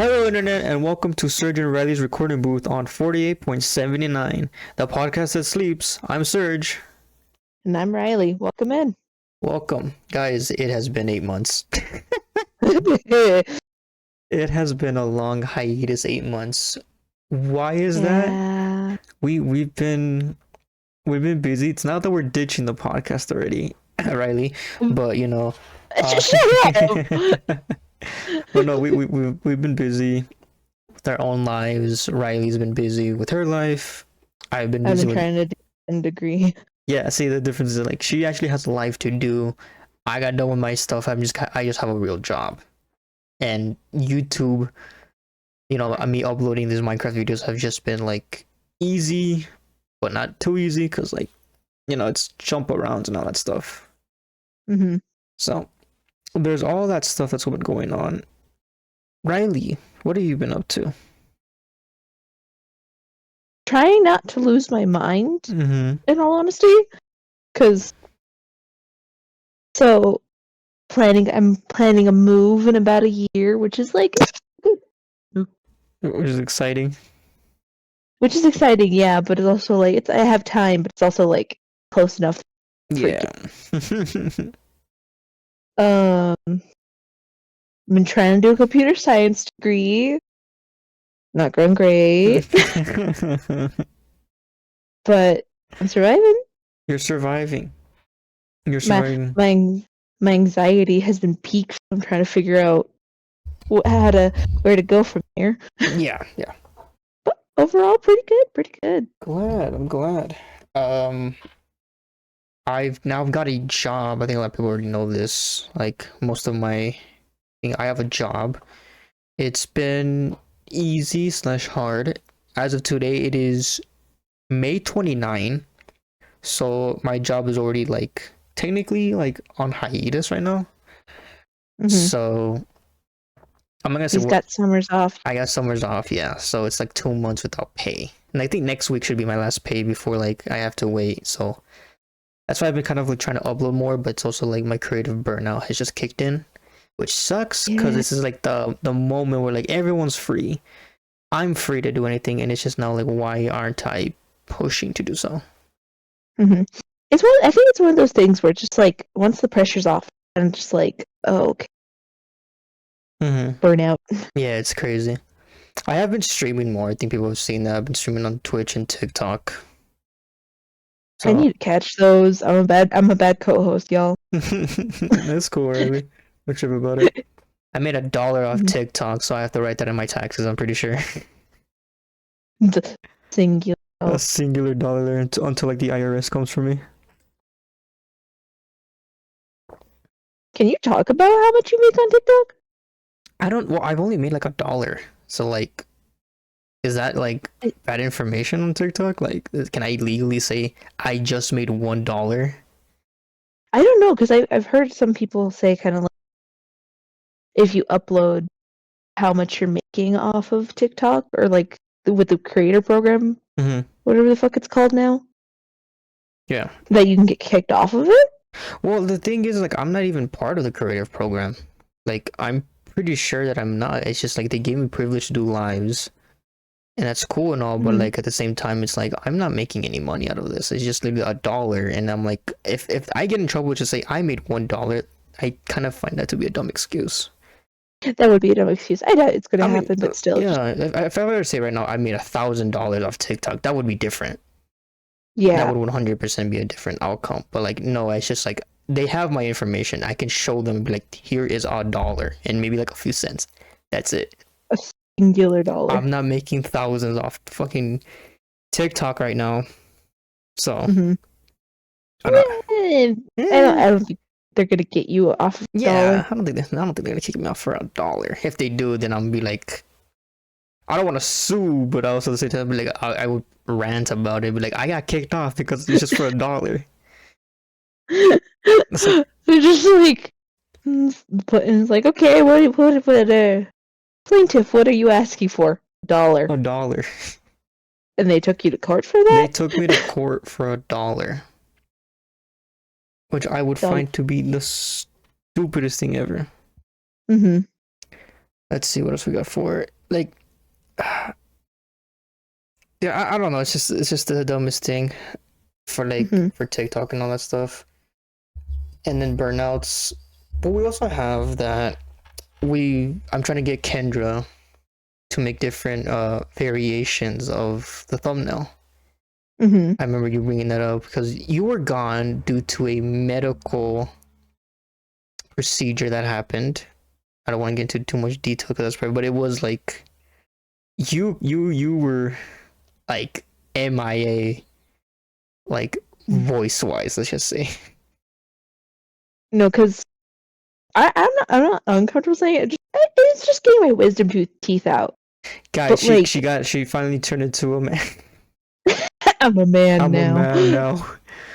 Hello, Internet, and welcome to Serg Riley's Recording Booth on 48.79, the podcast that sleeps. I'm Serg. And I'm Riley. Welcome in. Welcome. Guys, it has been 8 months. It has been a long hiatus, 8 months. Why is that? We've been busy. It's not that we're ditching the podcast already, Riley, but but no, we've been busy with our own lives. Riley's been busy with her life. I've been trying to do a degree. Yeah, see, the difference is like she actually has a life to do. I got done with my stuff. I just have a real job, and YouTube, me uploading these Minecraft videos have just been like easy, but not too easy because it's jump arounds and all that stuff. Mm-hmm. So there's all that stuff that's been going on. Riley, what have you been up to? Trying not to lose my mind, Mm-hmm. in all honesty, because I'm planning a move in about a year, which is like Which is exciting. Which is exciting, yeah, but it's also like I have time, but it's also like close enough. Yeah. I've been trying to do a computer science degree. Not going great. But I'm surviving. You're surviving. You're surviving. My anxiety has been peaked. I'm trying to figure out where to go from here. Yeah. But overall, pretty good. I'm glad. I've got a job. I think a lot of people already know this. Like most of I have a job. It's been easy/hard. As of today, it is May 29. So my job is already technically on hiatus right now. Mm-hmm. So I'm gonna say he's got summers off. I got summers off, yeah. So it's 2 months without pay, and I think next week should be my last pay before I have to wait. So that's why I've been kind of trying to upload more, but it's also my creative burnout has just kicked in, which sucks because this is the moment where everyone's free. I'm free to do anything, and it's just now why aren't I pushing to do so? Mm-hmm. I think it's one of those things where it's just once the pressure's off, I'm just oh, okay. Mm-hmm. Burnout. Yeah, it's crazy. I have been streaming more. I think people have seen that. I've been streaming on Twitch and TikTok. So, I need to catch those. I'm a bad co-host, y'all. That's cool, really. Don't trip about it. I made $1 off TikTok, so I have to write that in my taxes, I'm pretty sure. Singular. A singular dollar until the IRS comes for me. Can you talk about how much you make on TikTok? I've only made $1. So is that bad information on TikTok? Can I legally say I just made $1? I don't know, because I've heard some people say kind of if you upload how much you're making off of TikTok or with the creator program, whatever the fuck it's called now. Yeah. That you can get kicked off of it? Well, the thing is, I'm not even part of the creative program. I'm pretty sure that I'm not. It's just they gave me privilege to do lives, and that's cool and all. But at the same time, it's I'm not making any money out of this. It's just $1, and I'm if I get in trouble to say I made $1, I kind of find that to be a dumb excuse. That would be a dumb excuse. I doubt it's gonna happen, but still. Yeah, if I were to say right now I made $1,000 off TikTok, that would be different. Yeah, that would 100% be a different outcome. But no, it's just they have my information. I can show them and be here is $1 and maybe a few cents. That's it. A singular dollar. I'm not making thousands off fucking TikTok right now. So I don't think they're gonna get you off of $1. Yeah, I don't think they're gonna kick me off for $1. If they do, then I'm gonna be I don't want to sue, but also at the same time be I would rant about it. Be I got kicked off because it's just for $1. They're just okay, what plaintiff, what are you asking for? $1. $1. And they took you to court for that? They took me to court for $1. Which I would find to be the stupidest thing ever. Let's see what else we got for it. Like, yeah, I don't know. It's just the dumbest thing for for TikTok and all that stuff. And then burnouts. But we also have that I'm trying to get Kendra to make different variations of the thumbnail. Mm-hmm. I remember you bringing that up because you were gone due to a medical procedure that happened. I don't want to get into too much detail because that's probably, but it was like you were like MIA, like voice wise, let's just say. No, because I'm not uncomfortable saying it. It's just getting my wisdom teeth out. Guys, but she finally turned into a man. I'm a man I'm now. a man now.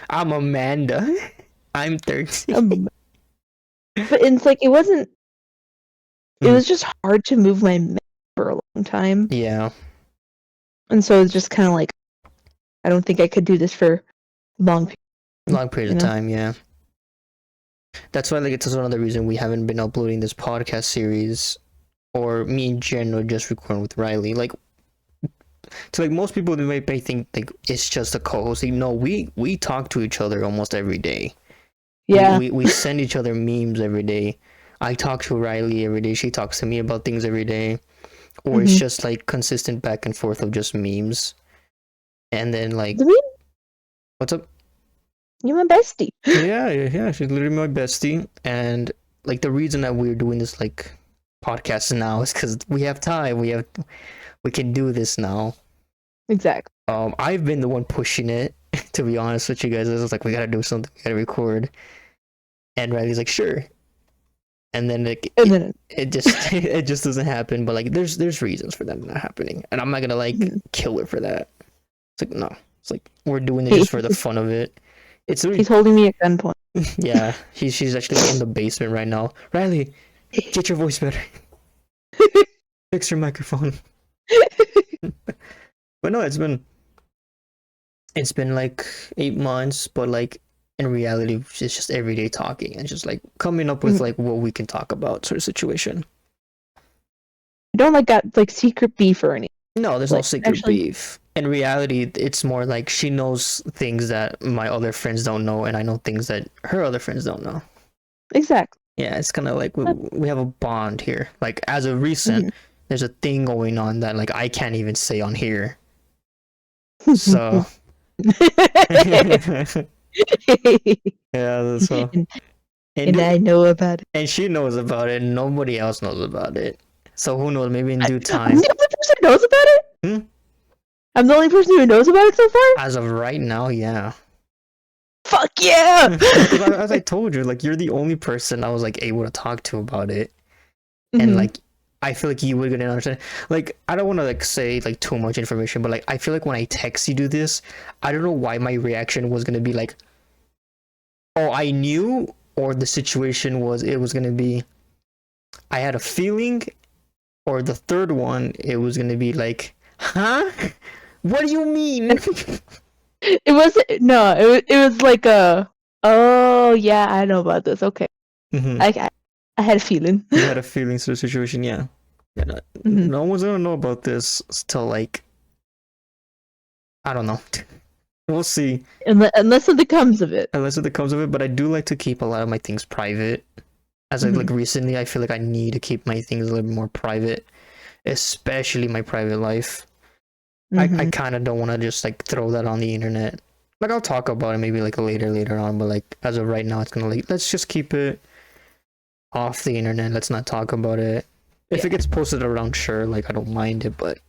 I'm Amanda. I'm 13. But it's like it wasn't. It was just hard to move my mouth for a long time. Yeah. And so it's just kind of like, I don't think I could do this for long periods of time. Yeah. That's why, like, it's also another reason we haven't been uploading this podcast series, or me in general, just recording with Riley. Like, to like most people, they might think like it's just a co-host. Like, no, we talk to each other almost every day. Yeah. We send each other memes every day. I talk to Riley every day. She talks to me about things every day. Or it's just like consistent back and forth of just memes. And then like, what's up? You're my bestie. Yeah. She's literally my bestie. And like the reason that we're doing this like podcast now is because we have time. We can do this now. Exactly. I've been the one pushing it, to be honest with you guys. It's like we gotta do something. We gotta record. And Riley's like, sure. And then it just doesn't happen. But like there's reasons for that not happening, and I'm not gonna like kill her for that. It's like no, it's like we're doing it just for the fun of it. He's holding me at gunpoint. Yeah, she's actually in the basement right now. Riley, get your voice better. Fix your microphone. But no, it's been like 8 months, but like in reality, it's just everyday talking and just like coming up with like what we can talk about sort of situation. I don't like got like secret beef or anything. No, there's no secret beef. In reality, it's more like she knows things that my other friends don't know, and I know things that her other friends don't know. Exactly. Yeah, it's kind of like we have a bond here. Like as of recent, there's a thing going on that like I can't even say on here. So. Yeah, so and I know about it. And she knows about it, and nobody else knows about it. So who knows? Maybe in due time. I'm the only person who knows about it. I'm the only person who knows about it so far. As of right now, yeah. Fuck yeah! As I told you, like you're the only person I was like able to talk to about it, and like I feel like you were gonna understand. Like I don't want to like say like too much information, but like I feel like when I text you do this, I don't know why my reaction was gonna be like, oh, I knew, or the situation was it was gonna be, I had a feeling, or the third one it was gonna be like, huh? What do you mean? It was like a, oh yeah, I know about this. Okay, I had a feeling. You had a feeling to the situation, yeah. No one's gonna know about this till like, I don't know. We'll see. Unless something comes of it. But I do like to keep a lot of my things private. As like recently, I feel like I need to keep my things a little more private, especially my private life. I kind of don't want to just like throw that on the internet. Like I'll talk about it maybe like later on, but like as of right now, it's gonna like let's just keep it off the internet. Let's not talk about it. If it gets posted around, sure, like I don't mind it, but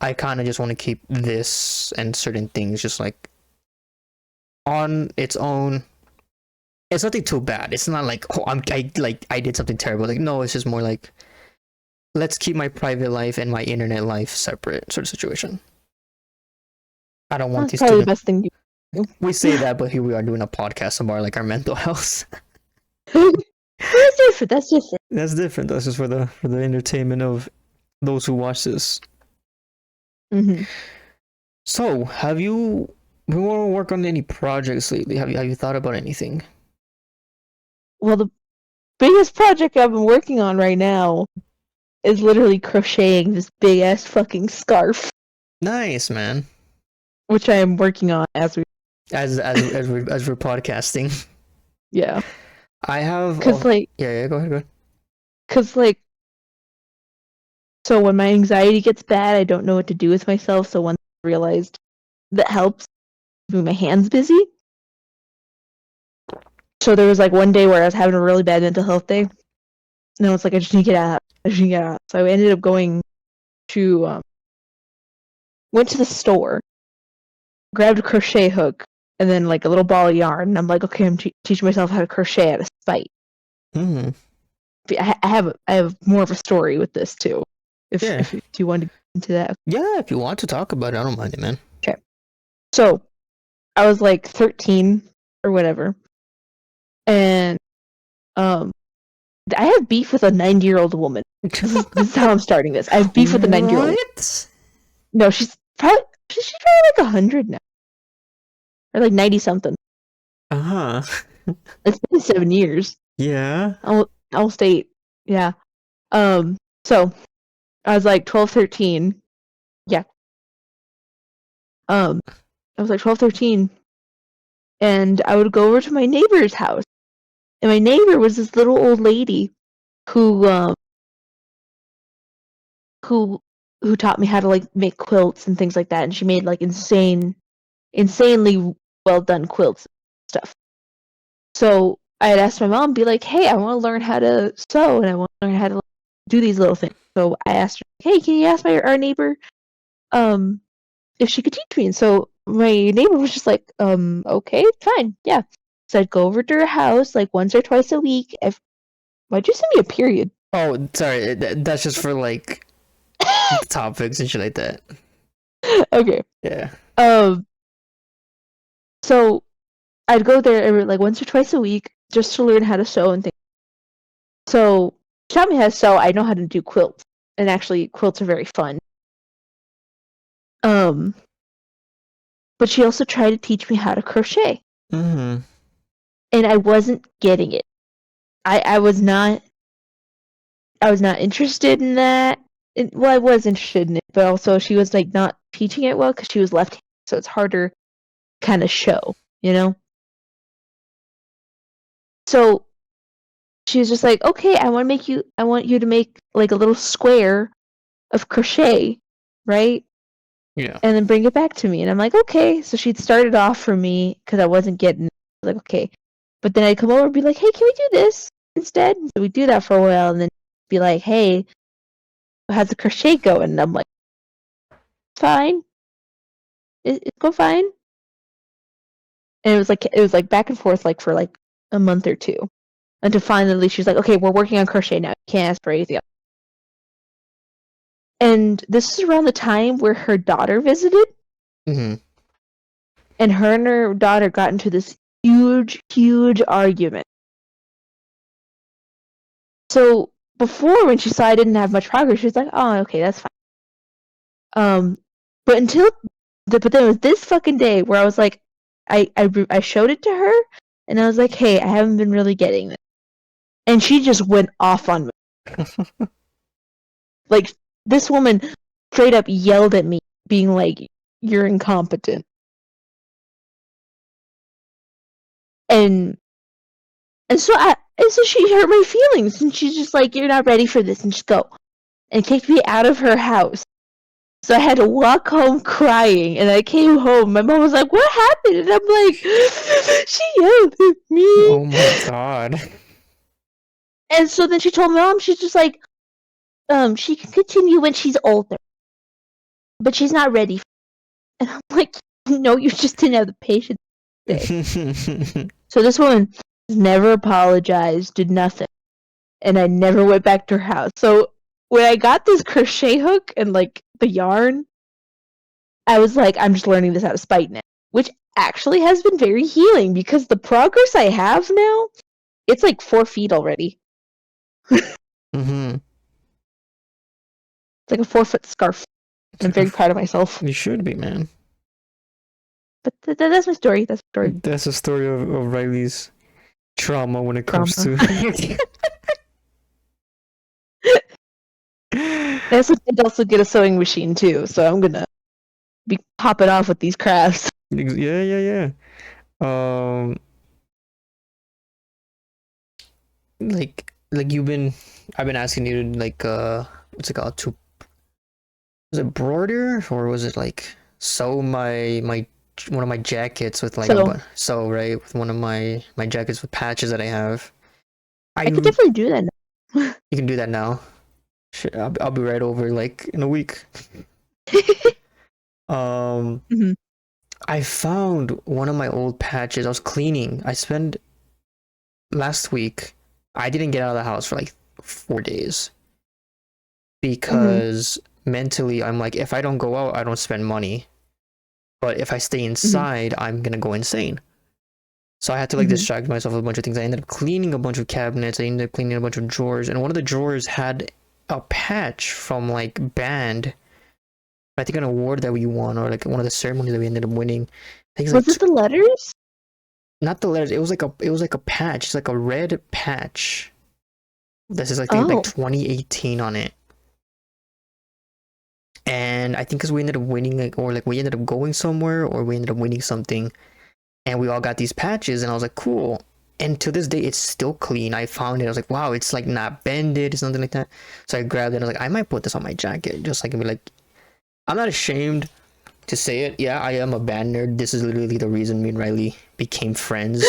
I kind of just want to keep this and certain things just like on its own. It's nothing too bad. It's not like, oh, I did something terrible. Like no, it's just more like, let's keep my private life and my internet life separate sort of situation. I don't want these probably the best thing. We say that, but here we are doing a podcast about like our mental health. That's different. That's different. That's just for the entertainment of those who watch this. So, have you been want to work on any projects lately? Have you thought about anything? Well, the biggest project I've been working on right now is literally crocheting this big ass fucking scarf, Nice, man. which I am working on as we. As we're podcasting. Yeah, I have. because like, Yeah. Go ahead. because like, so when my anxiety gets bad, I don't know what to do with myself. So once I realized that helps keeping my hands busy. So there was like one day where I was having a really bad mental health day, and I was like, I just need to get out. I just need to get out. So I ended up going to went to the store, grabbed a crochet hook, and then like a little ball of yarn. And I'm like, okay, I'm teaching myself how to crochet out of spite. Mm-hmm. I have more of a story with this too. Yeah. If you want to get into that. Yeah, if you want to talk about it, I don't mind it, man. Okay. So I was like 13 or whatever, and I have beef with a 90-year-old woman. This is how I'm starting this. I have beef with a 90-year-old. What? No, she's probably like 100 now, or like 90 something. Uh-huh. It's been 7 years. Yeah. I'll state. Yeah. So I was like 12, 13. Yeah. I was like 12, 13, and I would go over to my neighbor's house, and my neighbor was this little old lady who taught me how to like make quilts and things like that, and she made like insanely well done quilts and stuff. So I had asked my mom, be like, hey, I want to learn how to sew, and I want to learn how to like, do these little things. So I asked her, hey, can you ask our neighbor if she could teach me? And so my neighbor was just like, okay, fine, yeah. So I'd go over to her house like once or twice a week. Why'd you send me a period? Oh, sorry. That's just for like topics and shit like that. Okay. Yeah. So I'd go there every like once or twice a week just to learn how to sew and things. So she taught me how to sew. I know how to do quilts, and actually quilts are very fun. But she also tried to teach me how to crochet. Mm-hmm. And I wasn't getting it. I was not interested in that. Well, I was interested in it, but also she was like not teaching it well because she was left-handed, so it's harder kind of show, you know? So she was just like, okay, I want you to make like a little square of crochet, right? Yeah. And then bring it back to me. And I'm like, okay. So she'd started off for me because I wasn't getting it. Like, okay. But then I'd come over and be like, hey, can we do this instead? And so we'd do that for a while, and then be like, hey, how's the crochet going? And I'm like, fine. It's going fine. And it was like back and forth like for like a month or two. Until finally she's like, okay, we're working on crochet now. You can't ask for anything else. And this is around the time where her daughter visited. Mm-hmm. And her daughter got into this huge argument. So before, when she saw I didn't have much progress, she was like, oh, okay, that's fine. But then it was this fucking day where I was like, I showed it to her, and I was like, hey, I haven't been really getting this. And she just went off on me. Like, this woman straight up yelled at me, being like, you're incompetent. And so she hurt my feelings, and she's just like, you're not ready for this, and just go. And kicked me out of her house. So I had to walk home crying, and I came home. My mom was like, what happened? And I'm like, she yelled at me. Oh my god. And so then she told my mom, she's just like, she can continue when she's older. But she's not ready. And I'm like, no, you just didn't have the patience today. So this woman never apologized, did nothing. And I never went back to her house. So when I got this crochet hook and like the yarn, I was like, I'm just learning this out of spite now. Which actually has been very healing because the progress I have now, it's like 4 feet already. Mm-hmm. It's like a 4-foot scarf. I'm very proud of myself. You should be, man. But that's my story. That's my story. That's the story of Riley's trauma when it comes to did also get a sewing machine too, so I'm gonna be popping off with these crafts. Yeah. Um, like I've been asking you to like what's it called, to was it broader or was it like sew my one of my jackets with like a So sew, right, with one of my jackets with patches that I have. I could definitely do that now. You can do that now. Shit, I'll be right over like in a week. Mhm. I found one of my old patches. I was cleaning. I spent last week. I didn't get out of the house for like 4 days Mhm. because mentally I'm like, if I don't go out, I don't spend money. But if I stay Mhm. inside, I'm gonna go insane. So I had to like Mhm. distract myself with a bunch of things. I ended up cleaning a bunch of cabinets. I ended up cleaning a bunch of drawers, and one of the drawers had a patch from like band. I think an award that we won, or like one of the ceremonies that we ended up winning. I think it's like Was it the letters? not the letters. It was like a patch. It's like a red patch. This is like Oh. 2018 on it. And I think because we ended up winning, like, or like we ended up going somewhere, or we ended up winning something, and we all got these patches, and I was like, cool. And to this day, it's still clean. I found it. I was like, wow, it's like not bended, something like that. So I grabbed it. And I was like, I might put this on my jacket, just like, be like, I'm not ashamed to say it. Yeah, I am a band nerd. This is literally the reason me and Riley became friends.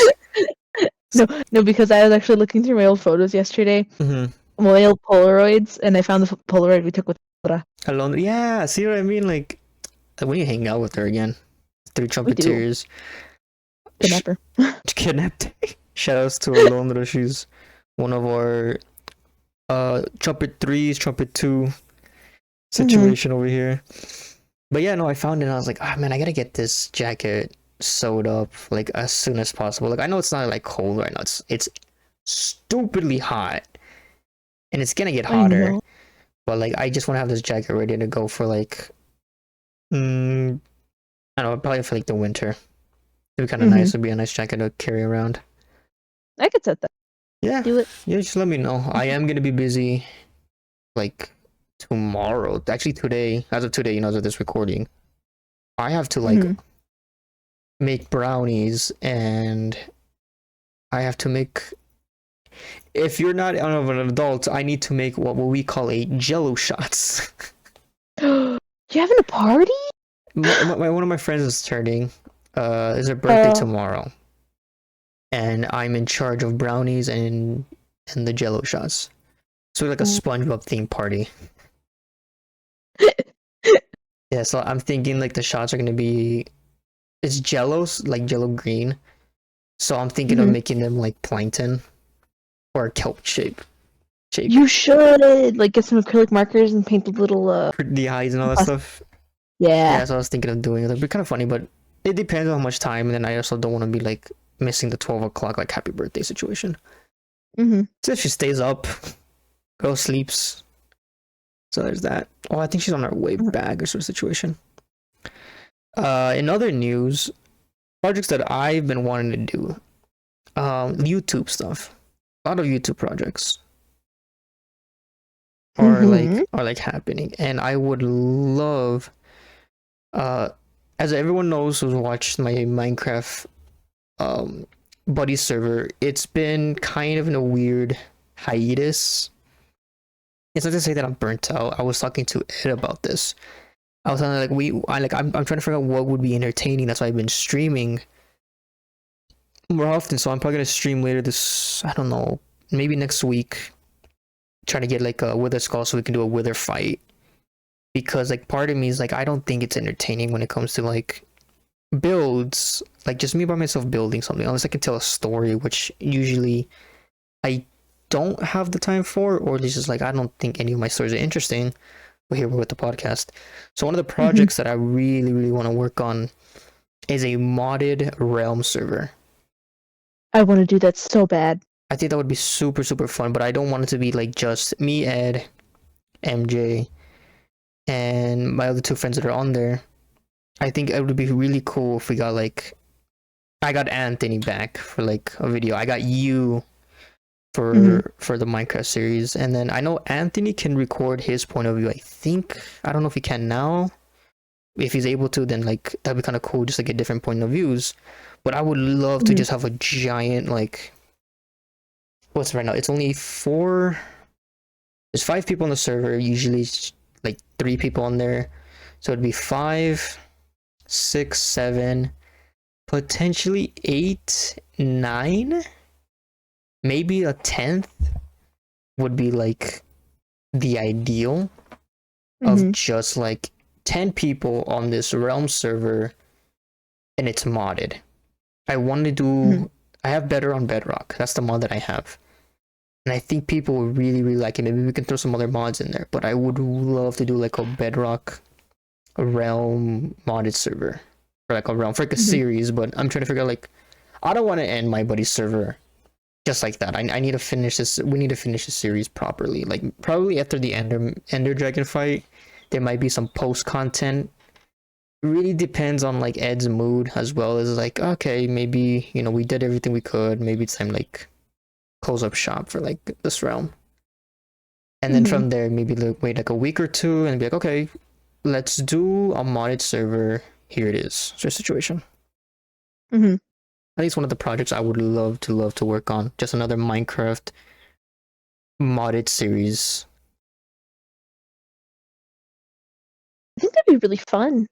No, no, because I was actually looking through my old photos yesterday, Mm-hmm. my old Polaroids, and I found the Polaroid we took with Alondra. Alondra, yeah. See what I mean? Like when you hang out with her again, three We do. trumpeters, Kidnapper. kidnapped. Shout outs to Alondra. She's one of our trumpet threes, trumpet two Mhm. situation over here. But yeah, no, I found it and I was like, ah, man, I gotta get this jacket sewed up like as soon as possible. Like I know it's not like cold right now. It's stupidly hot and it's gonna get I hotter. know. But like I just want to have this jacket ready to go for like I don't know, probably for like the winter. It'd be kind of nice. Mhm. It'd be a nice jacket to carry around. I could set that. Yeah, Do it. yeah. Just let me know. I am gonna be busy like tomorrow. Actually, today. As of today, as of this recording, I have to like Mhm. make brownies and I have to make. If you're not of an adult, I need to make what we call a Jello shots. You having a party? One of my friends is turning. Is her birthday Uh, tomorrow, and I'm in charge of brownies and the Jello shots. So like a SpongeBob themed party. Yeah, so I'm thinking like the shots are gonna be it's Jellos like Jello green. So I'm thinking of mhm. making them like plankton or kelp shape. You should like get some acrylic markers and paint the little The eyes and all that stuff. Yeah, Yeah. so I was thinking of doing it. It'd be kind of funny, but it depends on how much time. And then I also don't want to be like missing the 12 o'clock like happy birthday situation. Mhm. So if she stays up, girl sleeps. So there's that. Oh, I think she's on her way back or sort of situation. In other news, projects that I've been wanting to do, YouTube stuff. A lot of YouTube projects Mhm. are like happening, and I would love, uh, as everyone knows who's watched my Minecraft um buddy server, it's been kind of in a weird hiatus. It's not to say that I'm burnt out. I was talking to Ed about this. I was telling like I'm trying to figure out what would be entertaining. That's why I've been streaming more often. So I'm probably gonna stream later this. I don't know, maybe next week. Trying to get like a wither skull so we can do a wither fight. Because like part of me is like I don't think it's entertaining when it comes to like builds. Like just me by myself building something unless I can tell a story, which usually I don't have the time for, or it's just like I don't think any of my stories are interesting. But here we're with the podcast. So one of the Mhm. projects that I really want to work on is a modded realm server. I want to do that so bad. I think that would be super fun, but I don't want it to be like just me, Ed, MJ, and my other two friends that are on there. I think it would be really cool if we got like I got Anthony back for like a video. I got you for the Minecraft series. And then I know Anthony can record his point of view. I think I don't know if he can now. If he's able to, then like that'd be kind of cool, just to get different point of views. But I would love to just have a giant like. What's right now? It's only 4. There's 5 people on the server. Usually, it's like 3 people on there, so it'd be 5, 6, 7, potentially 8, 9. Maybe a 10th would be like the ideal of just like 10 people on this realm server, and it's modded. I want to do. I have better on Bedrock. That's the mod that I have, and I think people will really, really like it. Maybe we can throw some other mods in there, but I would love to do like a Bedrock realm modded server, or like a realm for like a series. But I'm trying to figure out like, I don't want to end my buddy's server just like that. I need to finish this. We need to finish the series properly. Like probably after the Ender Dragon fight, there might be some post content. It really depends on like Ed's mood, as well as like, okay, maybe, you know, we did everything we could. Maybe it's time like close up shop for like this realm. And then from there, maybe wait like a week or 2 and be like, okay, let's do a modded server. Here it is. So situation. I think it's one of the projects I would love to work on. Just another Minecraft modded series. I think that'd be really fun.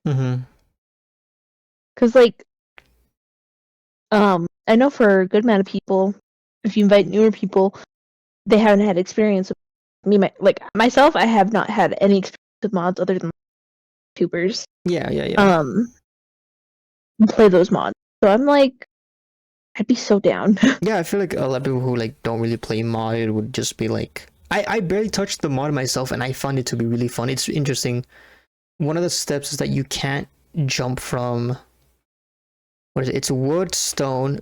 Cause like, I know for a good amount of people, if you invite newer people, they haven't had experience with me. Like myself, I have not had any experience with mods other than tubers. Yeah. Play those mods. So I'm like, I'd be so down. Yeah, I feel like a lot of people who like don't really play modded would just be like, I barely touched the mod myself, and I found it to be really fun. It's interesting. One of the steps is that you can't jump from, what is it? It's wood, stone,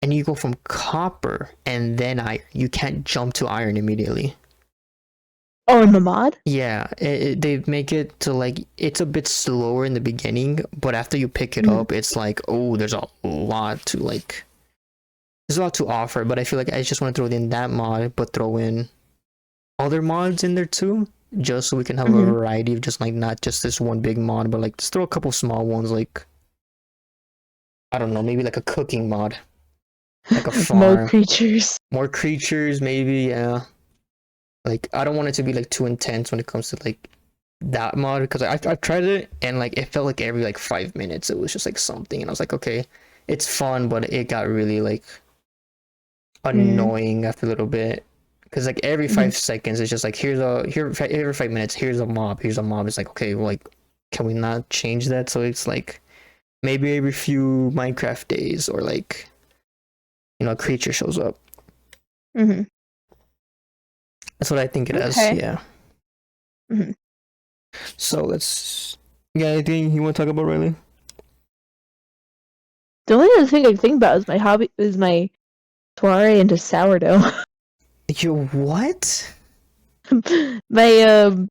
and you go from copper and then iron. You can't jump to iron immediately. Oh, in the mod? Yeah, they make it to like, it's a bit slower in the beginning, but after you pick it up, it's like, oh, there's a lot to like, there's a lot to offer. But I feel like I just want to throw in that mod, but throw in other mods in there too, just so we can have a variety of just like, not just this one big mod, but like just throw a couple small ones, like, I don't know, maybe like a cooking mod, like a farm. More creatures maybe. Yeah, like I don't want it to be like too intense when it comes to like that mod, because I've tried it and like it felt like every like 5 minutes it was just like something, and I was like, okay, it's fun, but it got really like annoying after a little bit, because like every 5 seconds it's just like, every 5 minutes here's a mob. It's like, okay, well, like, can we not change that so it's like maybe every few Minecraft days, or like, you know, a creature shows up. That's what I think it is. Yeah. So let's. You got anything you want to talk about, Riley? The only other thing I think about is my hobby, is my soiree into sourdough. Your what? My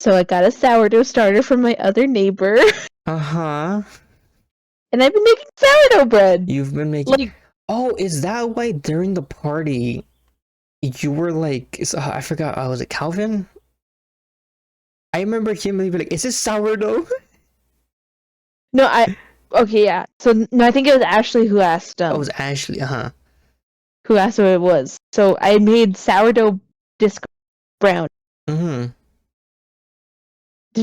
So I got a sourdough starter from my other neighbor. And I've been making sourdough bread. You've been making. Like, oh, is that why during the party you were like, I forgot. Was it Calvin? I remember him being like, "Is this sourdough?" No, okay, yeah. So no, I think it was Ashley who asked. Oh, it was Ashley. Who asked what it was? So I made sourdough disc brown. Did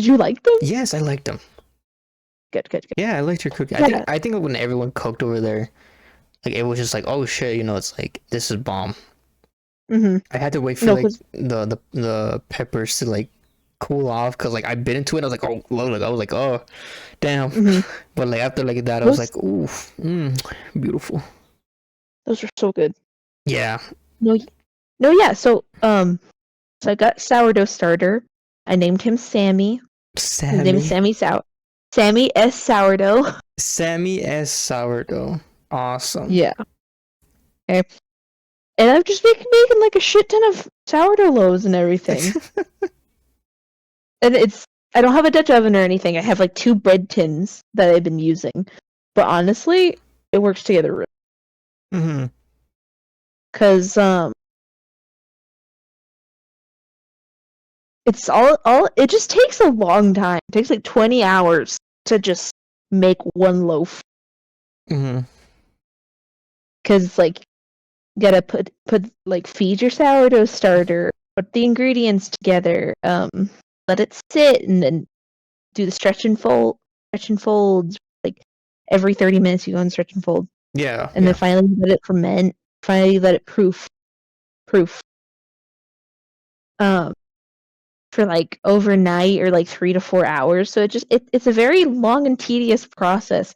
you like them? Yes, I liked them. Good. Yeah, I liked your cooking. Yeah. I think when everyone cooked over there, like it was just like, oh shit, you know, it's like, this is bomb. I had to wait for like the peppers to like cool off, because like I bit into it, I was like, oh, I was like, oh, damn. But like after like that, I was like, ooh, beautiful. Those are so good. Yeah. No, yeah. So so I got sourdough starter. I named him Sammy. His name is Sammy S. Sourdough. Sammy S. Sourdough. Awesome. Yeah. Okay. And I've just been making like a shit ton of sourdough loaves and everything. And I don't have a Dutch oven or anything. I have like 2 bread tins that I've been using. But honestly, it works together really. because it's all it just takes a long time. It takes like 20 hours to just make one loaf. Mm-hmm. Because like you gotta put like feed your sourdough starter, put the ingredients together, let it sit, and then do the stretch and folds. Like every 30 minutes you go and stretch and fold. Yeah. And then finally let it ferment. Finally let it proof. For like overnight or like 3 to 4 hours. So it's a very long and tedious process.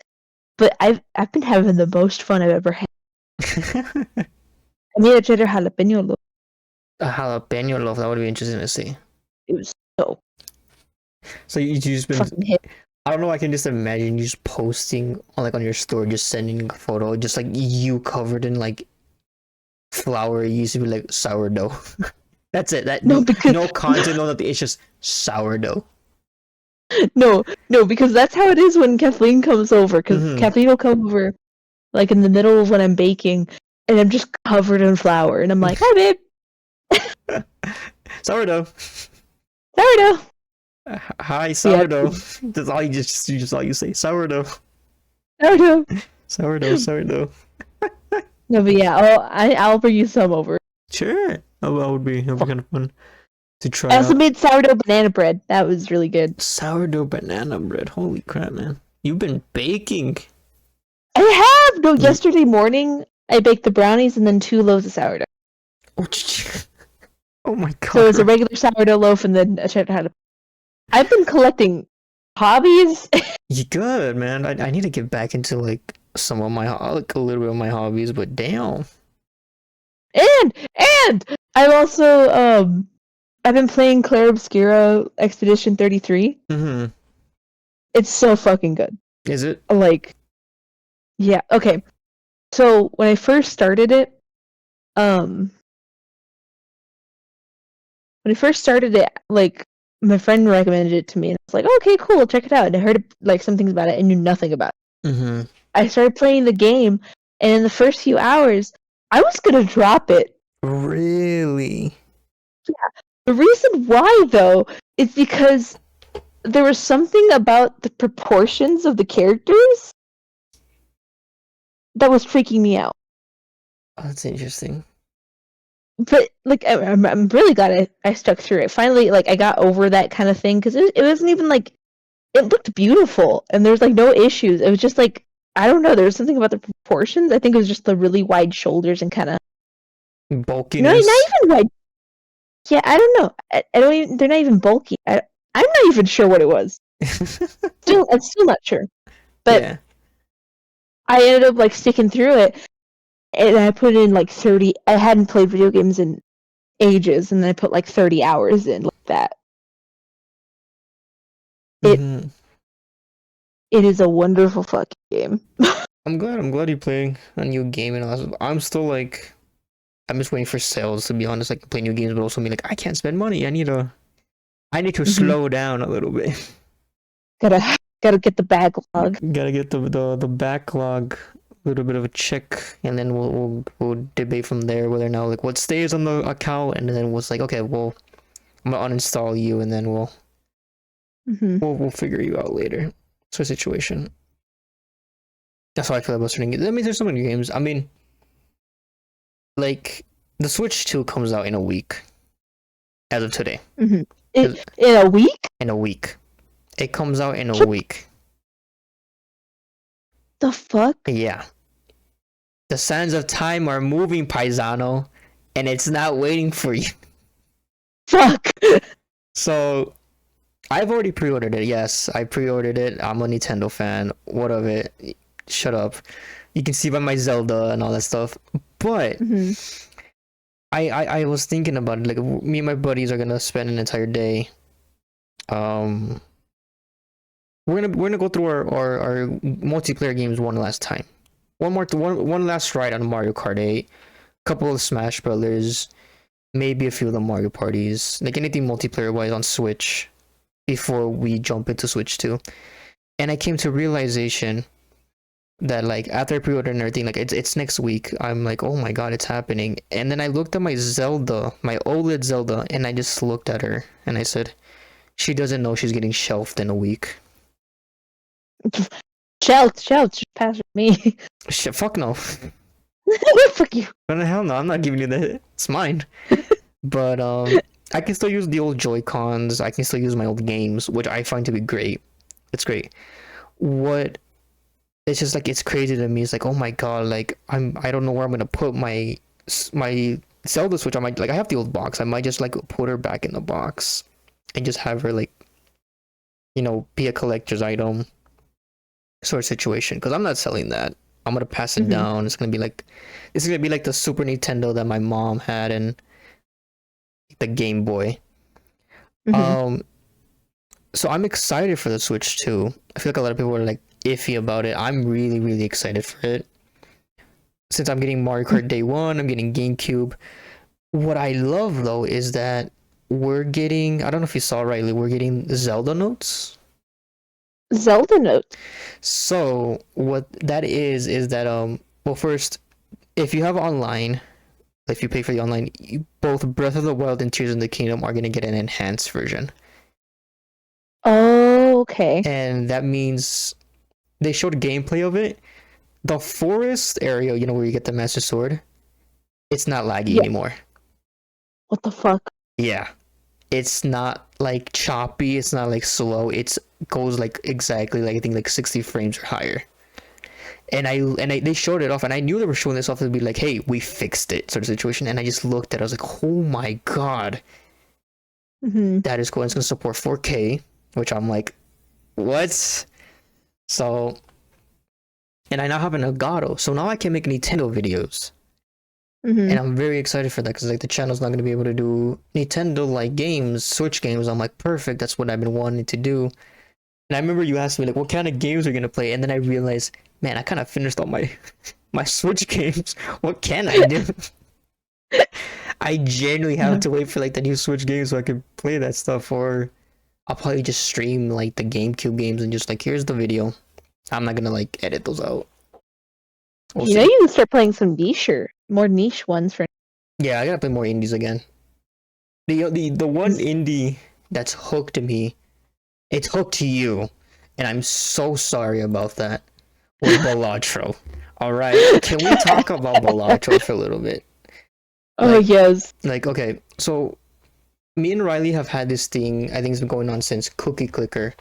But I've been having the most fun I've ever had. I made a cheddar jalapeno loaf. A jalapeno loaf, that would be interesting to see. It was so you just been fucking hit. I don't know, I can just imagine you just posting on your story, just sending a photo, just like you covered in like flour. It used to be like sourdough. That's it. No content, no nothing. It's just sourdough. No, because that's how it is when Kathleen comes over. Because Kathleen will come over like in the middle of when I'm baking, and I'm just covered in flour, and I'm like, "Hi, babe." Sourdough. Hi, sourdough. Yeah. That's all you say. Sourdough. Sourdough. No, but yeah, I'll bring you some over. Sure. That would be kind of fun to try. I also made sourdough banana bread. That was really good. Sourdough banana bread. Holy crap, man! You've been baking. I have. No, yesterday morning I baked the brownies and then 2 loaves of sourdough. Oh my god! So it was a regular sourdough loaf and then a cheddar jalapeno. I've been collecting hobbies. You good, man? I need to get back into like some of my like a little bit of my hobbies, but damn. And I've also I've been playing Clair Obscura Expedition 33. Mm-hmm. It's so fucking good. Is it? Like, yeah. Okay. So when I first started it, like my friend recommended it to me, and I was like, okay, cool, check it out. And I heard like some things about it and knew nothing about it. Mm-hmm. I started playing the game, and in the first few hours, I was gonna drop it. Really? Yeah. The reason why, though, is because there was something about the proportions of the characters that was freaking me out. Oh, that's interesting. But like, I'm really glad I stuck through it. Finally, like, I got over that kind of thing because it wasn't even like it looked beautiful and there's like no issues. It was just like I don't know. There was something about the proportions. I think it was just the really wide shoulders and kind of bulkiness. Not even wide. Yeah, I don't know. I don't even. They're not even bulky. I'm not even sure what it was. I'm still not sure. But yeah. I ended up like sticking through it, and I put in like 30. I hadn't played video games in ages, and then I put like 30 hours in like that. It is a wonderful fucking game. I'm glad you're playing a new game, and I'm still like, I'm just waiting for sales, to be honest. Like, play new games, but also I can't spend money. I need to slow down a little bit. Gotta get the backlog. Gotta get the backlog, a little bit of a check, and then we'll debate from there whether or not like what stays on the account, and then was like, okay, well, I'm gonna uninstall you, and then we'll figure you out later. It's a situation. That's how I feel about certain games. I mean, there's so many games. I mean, like the Switch 2 comes out in a week, as of today. In a week? In a week. It comes out in a week. The fuck? Yeah. The sands of time are moving, Paisano, and it's not waiting for you. Fuck! So, I've already pre-ordered it. Yes, I pre-ordered it. I'm a Nintendo fan. What of it? Shut up. You can see by my Zelda and all that stuff. But I was thinking about it. Like, me and my buddies are gonna spend an entire day. We're gonna go through our multiplayer games one last time. One last ride on Mario Kart 8, couple of Smash Brothers, maybe a few of the Mario parties, like anything multiplayer wise on Switch, before we jump into Switch 2. And I came to realization that like after I pre-ordered and everything, like it's next week. I'm like, oh my god, it's happening. And then I looked at my Zelda, my OLED Zelda, and I just looked at her and I said, she doesn't know she's getting shelved in a week. Shout, just pass me. Shit, fuck no. Fuck you. What the hell no, I'm not giving you that. It's mine. But I can still use the old Joy-Cons. I can still use my old games, which I find to be great. It's great. What it's just like it's crazy to me. It's like, oh my god, like I don't know where I'm gonna put my Zelda Switch. I might like I have the old box. I might just like put her back in the box and just have her like, you know, be a collector's item sort of situation. Because I'm not selling that. I'm gonna pass it down. It's gonna be like the Super Nintendo that my mom had and the Game Boy. So I'm excited for the Switch too. I feel like a lot of people are like iffy about it. I'm really, really excited for it. Since I'm getting Mario Kart Day 1, I'm getting GameCube. What I love though is that we're getting, I don't know if you saw, Riley, we're getting Zelda notes. Zelda notes. So what that is that well, first, if you have online, if you pay for the online, both Breath of the Wild and Tears in the Kingdom are gonna get an enhanced version. Oh, okay. And that means they showed gameplay of it. The forest area, you know, where you get the Master Sword, it's not laggy anymore. What the fuck? Yeah. It's not like choppy, it's not like slow. It goes like exactly like I think like 60 frames or higher. And they showed it off, and I knew they were showing this off to be like, hey, we fixed it sort of situation. And I just looked at it, I was like, oh my god. That is cool. It's gonna support 4K, which I'm like, what? So, and I now have an Elgato, so now I can make Nintendo videos. And I'm very excited for that because like the channel's not going to be able to do Nintendo like games, Switch games. I'm like, perfect, that's what I've been wanting to do. And I remember you asked me like, what kind of games are you going to play? And then I realized, man, I kind of finished all my Switch games. What can I do? I genuinely have to wait for like the new Switch games so I can play that stuff, or I'll probably just stream like the GameCube games and just like, here's the video. I'm not gonna like edit those out. You know, you can start playing some more niche ones for. Yeah, I gotta play more indies again. The one indie that's hooked me, it's hooked you, and I'm so sorry about that. Was Balatro. All right, can we talk about Balatro for a little bit? Oh yes. Like, okay, so me and Riley have had this thing. I think it's been going on since Cookie Clicker,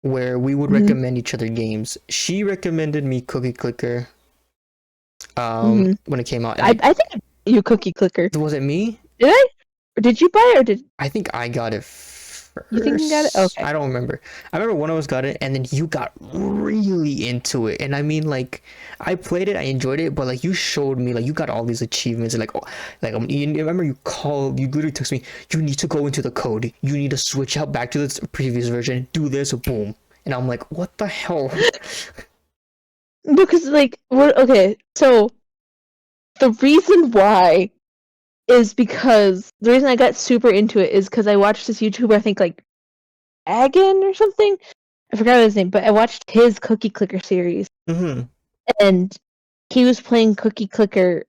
where we would recommend each other games. She recommended me Cookie Clicker when it came out. I think you Cookie Clicker. Was it me? Did I? Or did you buy it, or did I think I got it first. You think you got it? Okay. I don't remember. I remember one of us got it, and then you got really into it. And I mean, like, I played it, I enjoyed it, but like you showed me, like, you got all these achievements, and like, oh, like you remember you literally texted me, you need to go into the code, you need to switch out back to the previous version, do this, boom. And I'm like, what the hell? Because like, what? Okay, so the reason why is because the reason I got super into it is because I watched this YouTuber, I think like Agan or something. I forgot his name, but I watched his Cookie Clicker series, and he was playing Cookie Clicker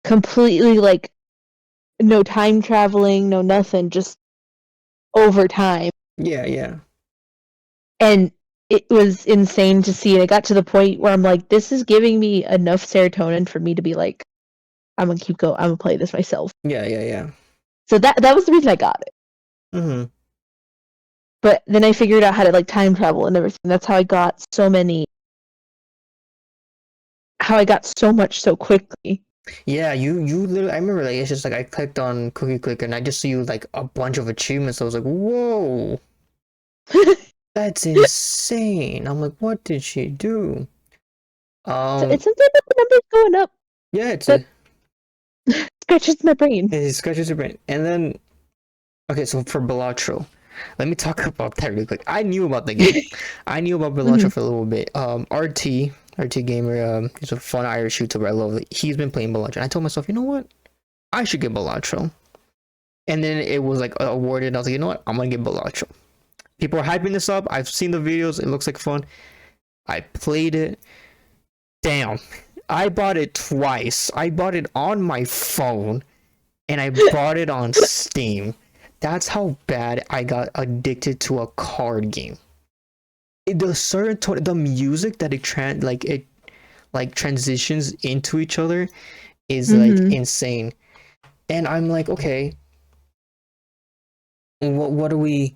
completely like no time traveling, no nothing, just over time. Yeah. And it was insane to see, and it got to the point where I'm like, this is giving me enough serotonin for me to be like, I'm gonna play this myself. Yeah. So that was the reason I got it. But then I figured out how to like time travel and everything. That's how I got so much so quickly. Yeah, you literally, I remember like it's just like I clicked on Cookie Clicker and I just see you like a bunch of achievements. I was like, whoa. That's insane. I'm like, what did she do? So it's something about the numbers going up. Yeah, it's scratches my brain. It scratches your brain. And then, okay, so for Balatro, let me talk about that really quick. I knew about the game. I knew about Balatro for a little bit. RT Gamer, he's a fun Irish YouTuber. I love it. He's been playing Balatro. And I told myself, you know what? I should get Balatro. And then it was like awarded. I was like, you know what? I'm gonna get Balatro. People are hyping this up. I've seen the videos. It looks like fun. I played it. Damn. I bought it twice. I bought it on my phone and I bought it on Steam. That's how bad I got addicted to a card game. The music that it transitions into each other is like insane. And I'm like, okay, what are we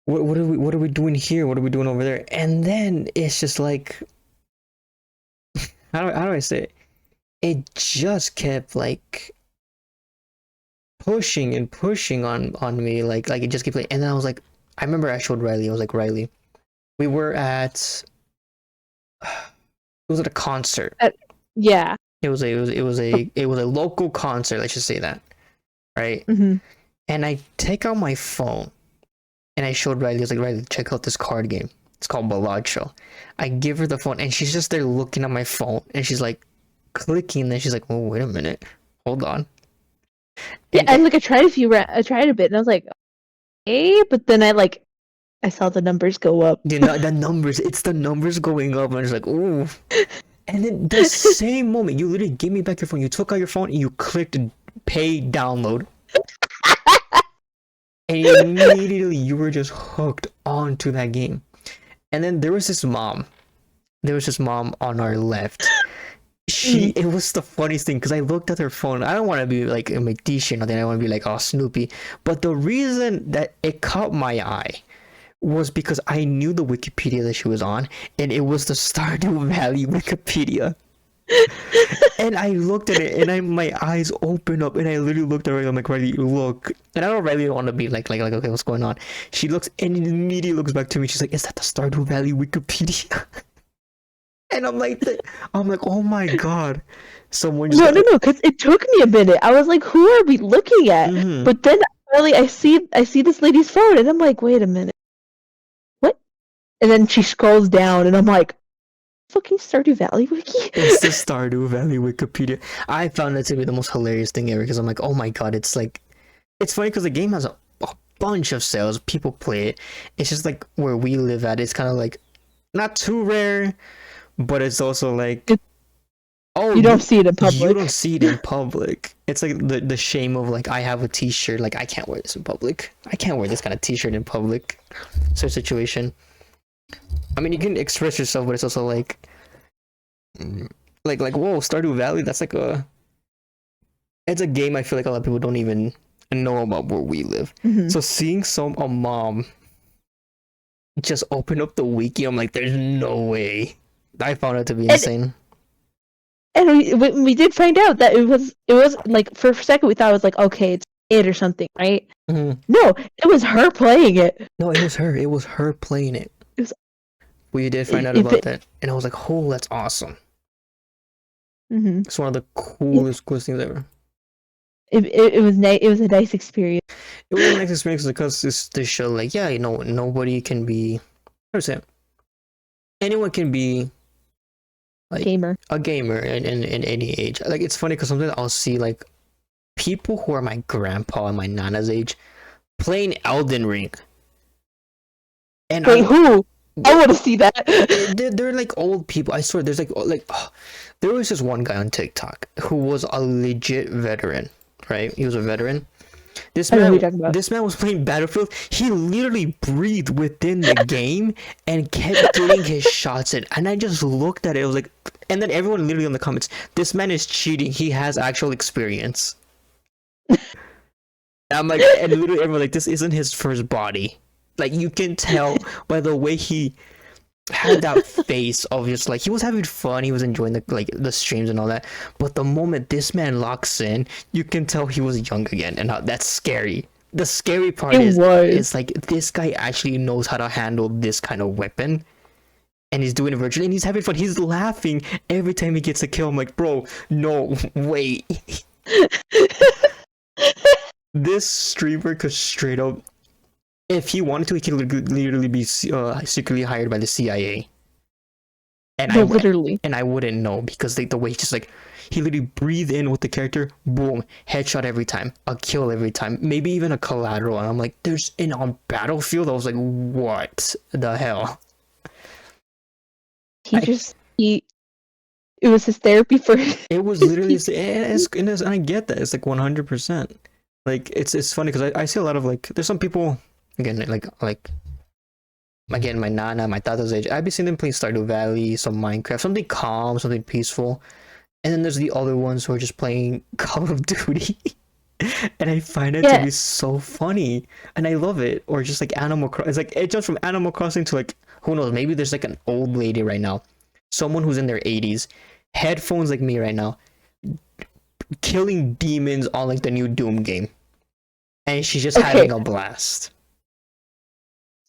doing here? What are we doing over there? And then it's just like, how do I say it? It just kept like pushing and pushing on me, like it just kept like. And then I was like, I remember I showed Riley. I was like, Riley, we were at it was at a concert. Yeah. It was a local concert. Let's just say that, right? And I take out my phone, and I showed Riley. I was like, Riley, check out this card game. It's called Balatro. I give her the phone, and she's just there looking at my phone, and she's like clicking. And then she's like, "Oh, wait a minute, hold on." Yeah, and like I tried a bit, and I was like, "Hey," but then I saw the numbers go up. The numbers, it's the numbers going up, and I was like, "Ooh." And then the same moment, you literally gave me back your phone. You took out your phone and you clicked pay download. And immediately you were just hooked onto that game. And then there was this mom. On our left. It was the funniest thing because I looked at her phone. I don't want to be like a McDeesh or nothing. I want to be like, oh, Snoopy. But the reason that it caught my eye was because I knew the Wikipedia that she was on, and it was the Stardew Valley Wikipedia. And I looked at it, and my eyes opened up, and I literally looked at her. I'm like, Riley, look. And I don't really want to be like, okay, what's going on? She looks, and immediately looks back to me. She's like, is that the Stardew Valley Wikipedia? And I'm like, oh my god, someone just no, because it took me a minute. I was like, who are we looking at? But then really, I see this lady's phone, and I'm like, wait a minute. And then she scrolls down, and I'm like, fucking Stardew Valley Wiki? It's the Stardew Valley Wikipedia. I found that to be the most hilarious thing ever, because I'm like, oh my god, it's funny because the game has a bunch of sales. People play it. It's just like where we live at, it's kind of like not too rare, but it's also like, you don't see it in public. You don't see it in public. It's like the shame of like, I have a t-shirt, like I can't wear this in public. I can't wear this kind of t-shirt in public. So situation. I mean, you can express yourself, but it's also like whoa, Stardew Valley. That's like it's a game I feel like a lot of people don't even know about where we live. So seeing a mom just open up the wiki, I'm like, there's no way. I found it to be insane. And we did find out that it was like, for a second we thought it was like, okay, it's it or something, right? No, it was her playing it. No, it was her. It was her playing it. We did find out about that, and I was like, "Oh, that's awesome!" It's one of the coolest things ever. It was nice. It was a nice experience. It was a nice experience because it's to show, like, yeah, nobody can be. How to say it? Anyone can be like a gamer in any age. Like, it's funny because sometimes I'll see like people who are my grandpa and my nana's age playing Elden Ring. And wait, who? I want to see that. They're like old people. I swear, there's there was this one guy on TikTok who was a legit veteran, right? He was a veteran. This man was playing Battlefield. He literally breathed within the game and kept getting his shots in. And I just looked at it. I was like, and then everyone literally in the comments, this man is cheating. He has actual experience. I'm like, and literally everyone like, this isn't his first body. Like, you can tell by the way he had that face of just like, he was having fun, he was enjoying the streams and all that, but the moment this man locks in, you can tell he was young again, and that's scary. The scary part is like, this guy actually knows how to handle this kind of weapon, and he's doing it virtually, and he's having fun. He's laughing every time he gets a kill. I'm like, bro, no, wait. This streamer could straight up, if he wanted to, he could literally be secretly hired by the CIA. And No, literally. I wouldn't know because the way he just like he literally breathed in with the character, boom, headshot every time, a kill every time, maybe even a collateral. And I'm like, there's on Battlefield. I was like, what the hell? He it was his therapy for It was literally, and I get that it's like 100%. Like it's funny because I see a lot of like there's some people again like again my nana, my tata's age. I've been seeing them play Stardew Valley, some Minecraft, something calm, something peaceful, and then there's the other ones who are just playing Call of Duty. And I find it to be so funny, and I love it. Or just like Animal Crossing. It's like it jumps from Animal Crossing to like who knows? Maybe there's like an old lady right now, someone who's in their 80s, headphones like me right now, killing demons on like the new Doom game, and she's just having a blast.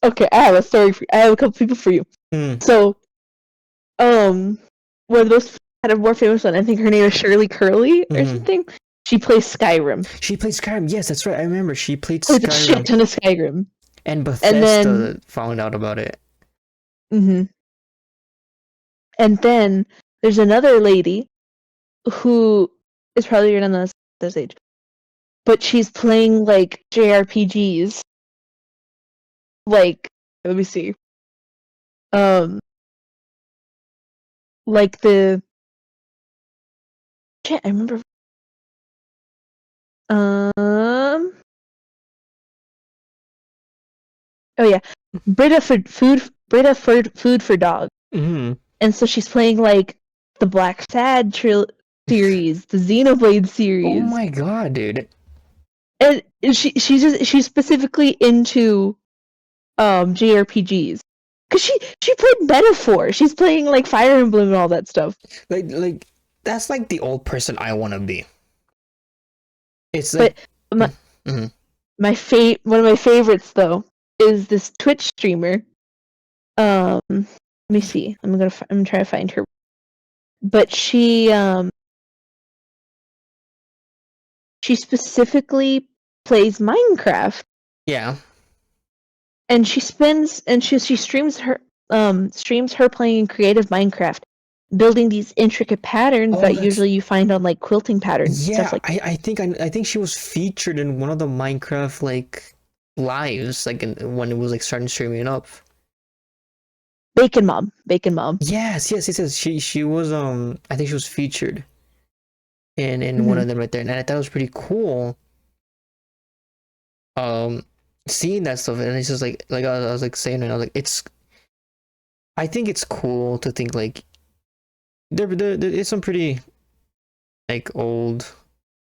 Okay, I have a story for you. I have a couple people for you. So, one of those kind of more famous one, I think her name is Shirley Curley or something. She plays Skyrim. She played Skyrim. Yes, that's right. I remember she played Skyrim. A shit ton of Skyrim. And Bethesda found out about it. And then there's another lady who is probably around this age, but she's playing like JRPGs. Like, let me see. Like the shit, I remember. Oh yeah, Brita Food for Dog. And so she's playing like the Black Sad series, the Xenoblade series. Oh my god, dude! And she's specifically into JRPGs because she played Metaphor. She's playing like Fire Emblem and all that stuff. Like that's like the old person I want to be. It's like one of my favorites though is this Twitch streamer. Let me see. I'm trying to find her, but she specifically plays Minecraft. Yeah. And she streams her playing creative Minecraft, building these intricate patterns that usually you find on like quilting patterns. Yeah, stuff like I think she was featured in one of the Minecraft like lives, like when it was like starting streaming up. Bacon Mom. Yes. She was I think she was featured in one of them right there, and I thought it was pretty cool. Seeing that stuff, and it's just like I was like saying, and I was like, I think it's cool to think like there is some pretty like old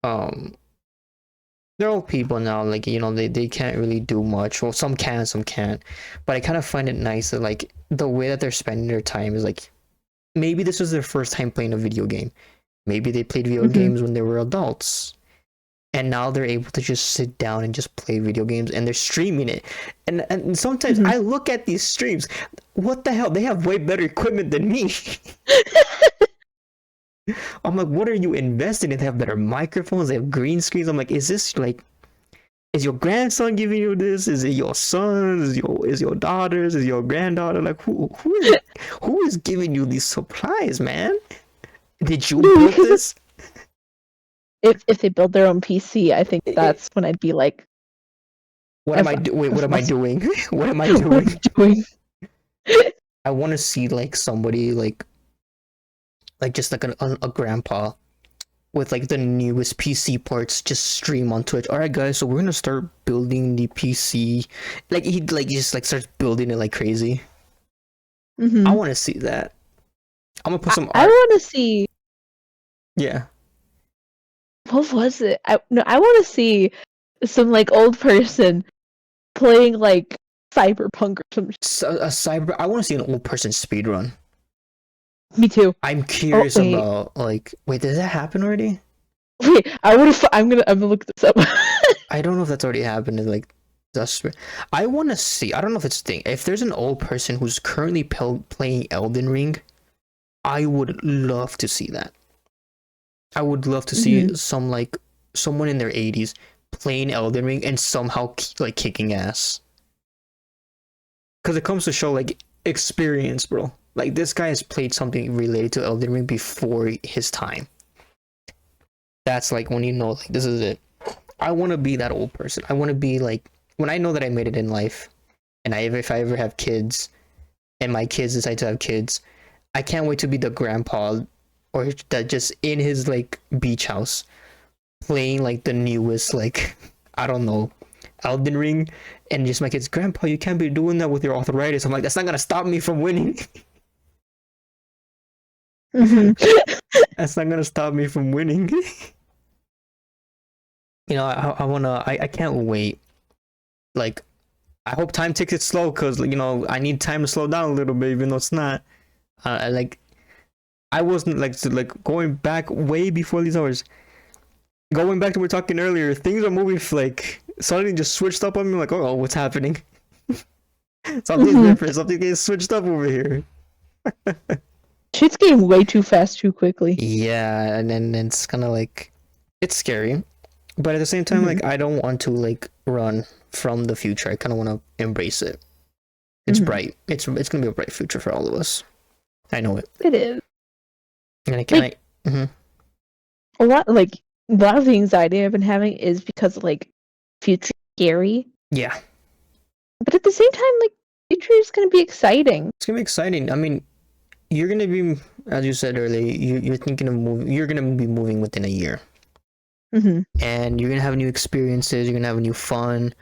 they're old people now, like, you know, they can't really do much. Well, some can, some can't, but I kind of find it nice that like the way that they're spending their time is like maybe this was their first time playing a video game, maybe they played video games when they were adults, and now they're able to just sit down and just play video games, and they're streaming it. And sometimes I look at these streams, what the hell, they have way better equipment than me. I'm like, what are you investing in? They have better microphones, they have green screens. I'm like, is this like, is your grandson giving you this? Is it your son? Is your daughters? Is your granddaughter? Like, who is giving you these supplies, man? Did you build this? If they build their own PC, I think that's when I'd be like, what am I doing? What am I doing? What am I doing? I want to see like somebody like just like a grandpa with like the newest PC parts just stream on Twitch. All right, guys, so we're gonna start building the PC. Like he like just like starts building it like crazy. I want to see that. I'm gonna put some. I want to see. Yeah. What was it? I want to see some like old person playing like Cyberpunk or some. I want to see an old person speedrun. Me too. I'm curious about like. Wait, did that happen already? Wait, I'm gonna look this up. I don't know if that's already happened. Like, I want to see. I don't know if it's a thing. If there's an old person who's currently playing Elden Ring, I would love to see that. I would love to see someone in their 80s playing Elden Ring and somehow like kicking ass. Because it comes to show like experience, bro. Like this guy has played something related to Elden Ring before his time. That's like when you know, like, this is it. I want to be that old person. I want to be like, when I know that I made it in life, and if I ever have kids, and my kids decide to have kids, I can't wait to be the grandpa, or that just in his like beach house, playing like the newest, like, I don't know, Elden Ring, and just my kids, Grandpa, you can't be doing that with your arthritis. I'm like, that's not gonna stop me from winning. Mhm. That's not gonna stop me from winning. You know, I can't wait. Like, I hope time takes it slow, because, you know, I need time to slow down a little bit, even though it's not. Like, I wasn't, like going back way before these hours. Going back to what we were talking earlier, things are moving, like, suddenly just switched up on me, like, oh, what's happening? Something's different, something gets switched up over here. Shit's getting way too fast too quickly. Yeah, and then it's kind of like, it's scary. But at the same time, like, I don't want to, like, run from the future. I kind of want to embrace it. It's bright. It's going to be a bright future for all of us. I know it. It is. And I can, A lot of the anxiety I've been having is because like future scary. Yeah. But at the same time, like future is gonna be exciting. It's going to be exciting. I mean, you're going to be, as you said earlier, you're thinking of moving, you're going to be moving within a year. And you're going to have new experiences, you're going to have new fun.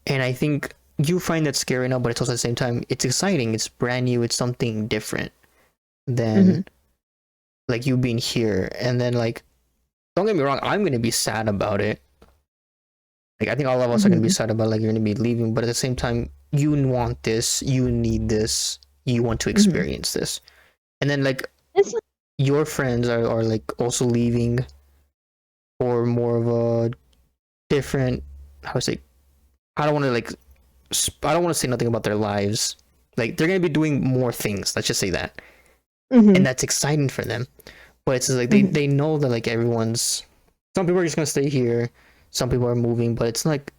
And I think you find that scary now, but it's also at the same time, it's exciting, it's brand new, it's something different than like you being here. And then, like, don't get me wrong, I'm going to be sad about it. Like, I think all of us are going to be sad about, like, you're going to be leaving, but at the same time, you want this, you need this, you want to experience this. And then, like, your friends are like also leaving, or more of a different, how to say, I don't want to say nothing about their lives. Like, they're going to be doing more things, let's just say that. And that's exciting for them. But it's like they know that, like, some people are just going to stay here, some people are moving, but it's like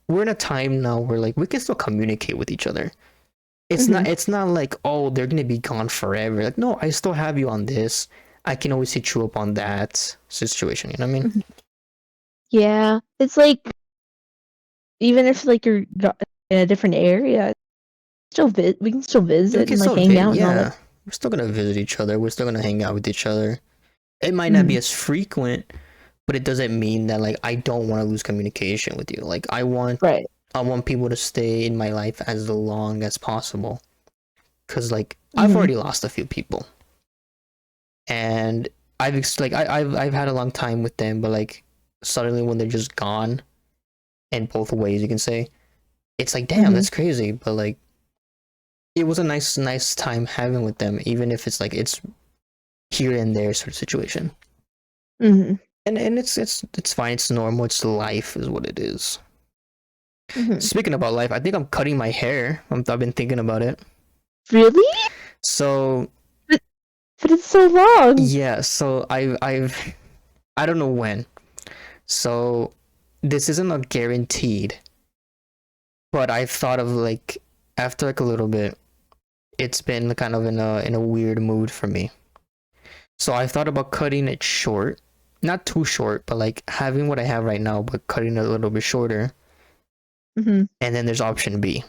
we're in a time now where, like, we can still communicate with each other. It's not like, oh, they're going to be gone forever. Like, no, I still have you on this. I can always hit you up on that situation, you know what I mean? Yeah, it's like even if like you're in a different area, we can still visit and like hang out and all that. We're still gonna visit each other. We're still gonna hang out with each other. It might not be as frequent, but it doesn't mean that, like, I don't want to lose communication with you. Like, I want people to stay in my life as long as possible. Cause, like, I've already lost a few people, and I've had a long time with them, but, like, suddenly when they're just gone, in both ways you can say, it's like, damn, that's crazy. But, like, it was a nice time having with them, even if it's like it's here and there sort of situation. And it's fine, it's normal, it's life is what it is. Speaking about life, I think I'm cutting my hair. I've been thinking about it. Really? So, but it's so long. Yeah, so I don't know when. So this isn't a guaranteed, but I've thought of, like, after like a little bit, it's been kind of in a weird mood for me. So I thought about cutting it short, not too short, but like having what I have right now, but cutting it a little bit shorter. And then there's option B,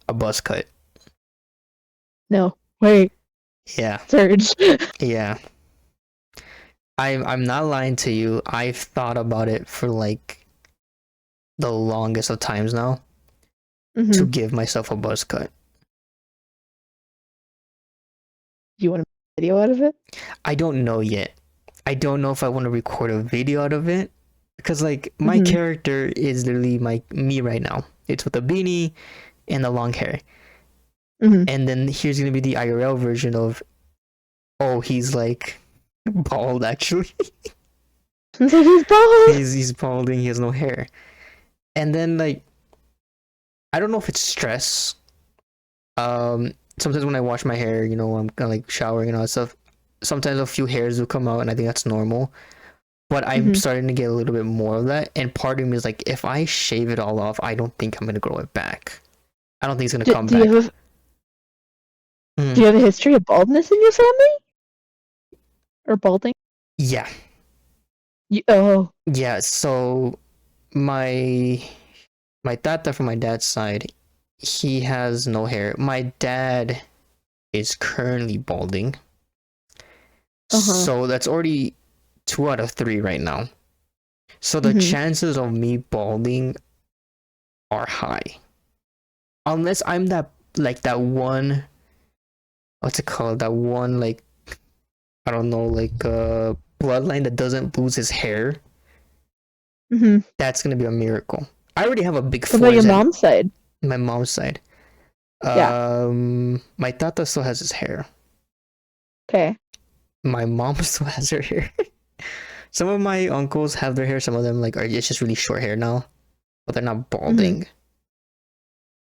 a buzz cut. No, wait. Yeah. Surge. Yeah. I'm not lying to you. I've thought about it for like the longest of times now to give myself a buzz cut. You want to make a video out of it? I don't know yet. I don't know if I want to record a video out of it, because, like, my character is literally me right now. It's with a beanie and the long hair. And then here's gonna be the IRL version of, oh, he's like bald actually. He's bald. He's balding. He has no hair. And then, like, I don't know if it's stress. Sometimes when I wash my hair, you know, I'm kind of like showering and all that stuff. Sometimes a few hairs will come out, and I think that's normal. But I'm starting to get a little bit more of that, and part of me is like, if I shave it all off, I don't think I'm gonna grow it back. I don't think it's gonna come back. Do you have a history of baldness in your family? Or balding? Yeah. Oh. Yeah, so my tata from my dad's side, he has no hair. My dad is currently balding. So that's already 2 out of 3 right now. So the chances of me balding are high. Unless I'm that one, what's it called? That one, like, I don't know, like bloodline that doesn't lose his hair. That's gonna be a miracle. I already have a big What about your forehead. mom's side? My mom's side. Yeah. My tata still has his hair. Okay. My mom still has her hair. Some of my uncles have their hair. Some of them it's just really short hair now, but they're not balding.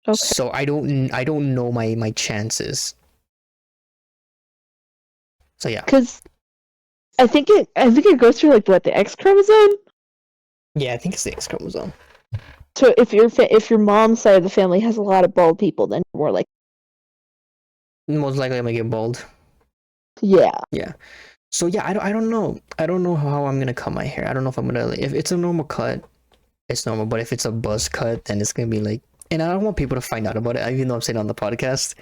Okay. So I don't know my chances. So yeah. Because I think it goes through like what, the X chromosome. Yeah, I think it's the X chromosome. So if your mom's side of the family has a lot of bald people, then you're more like, Most likely I'm gonna get bald. yeah. Yeah. So yeah, I don't know. I don't know how I'm gonna cut my hair. I don't know if I'm gonna, if it's a normal cut, it's normal. But if it's a buzz cut, then it's gonna be like, and I don't want people to find out about it, even though I'm saying it on the podcast.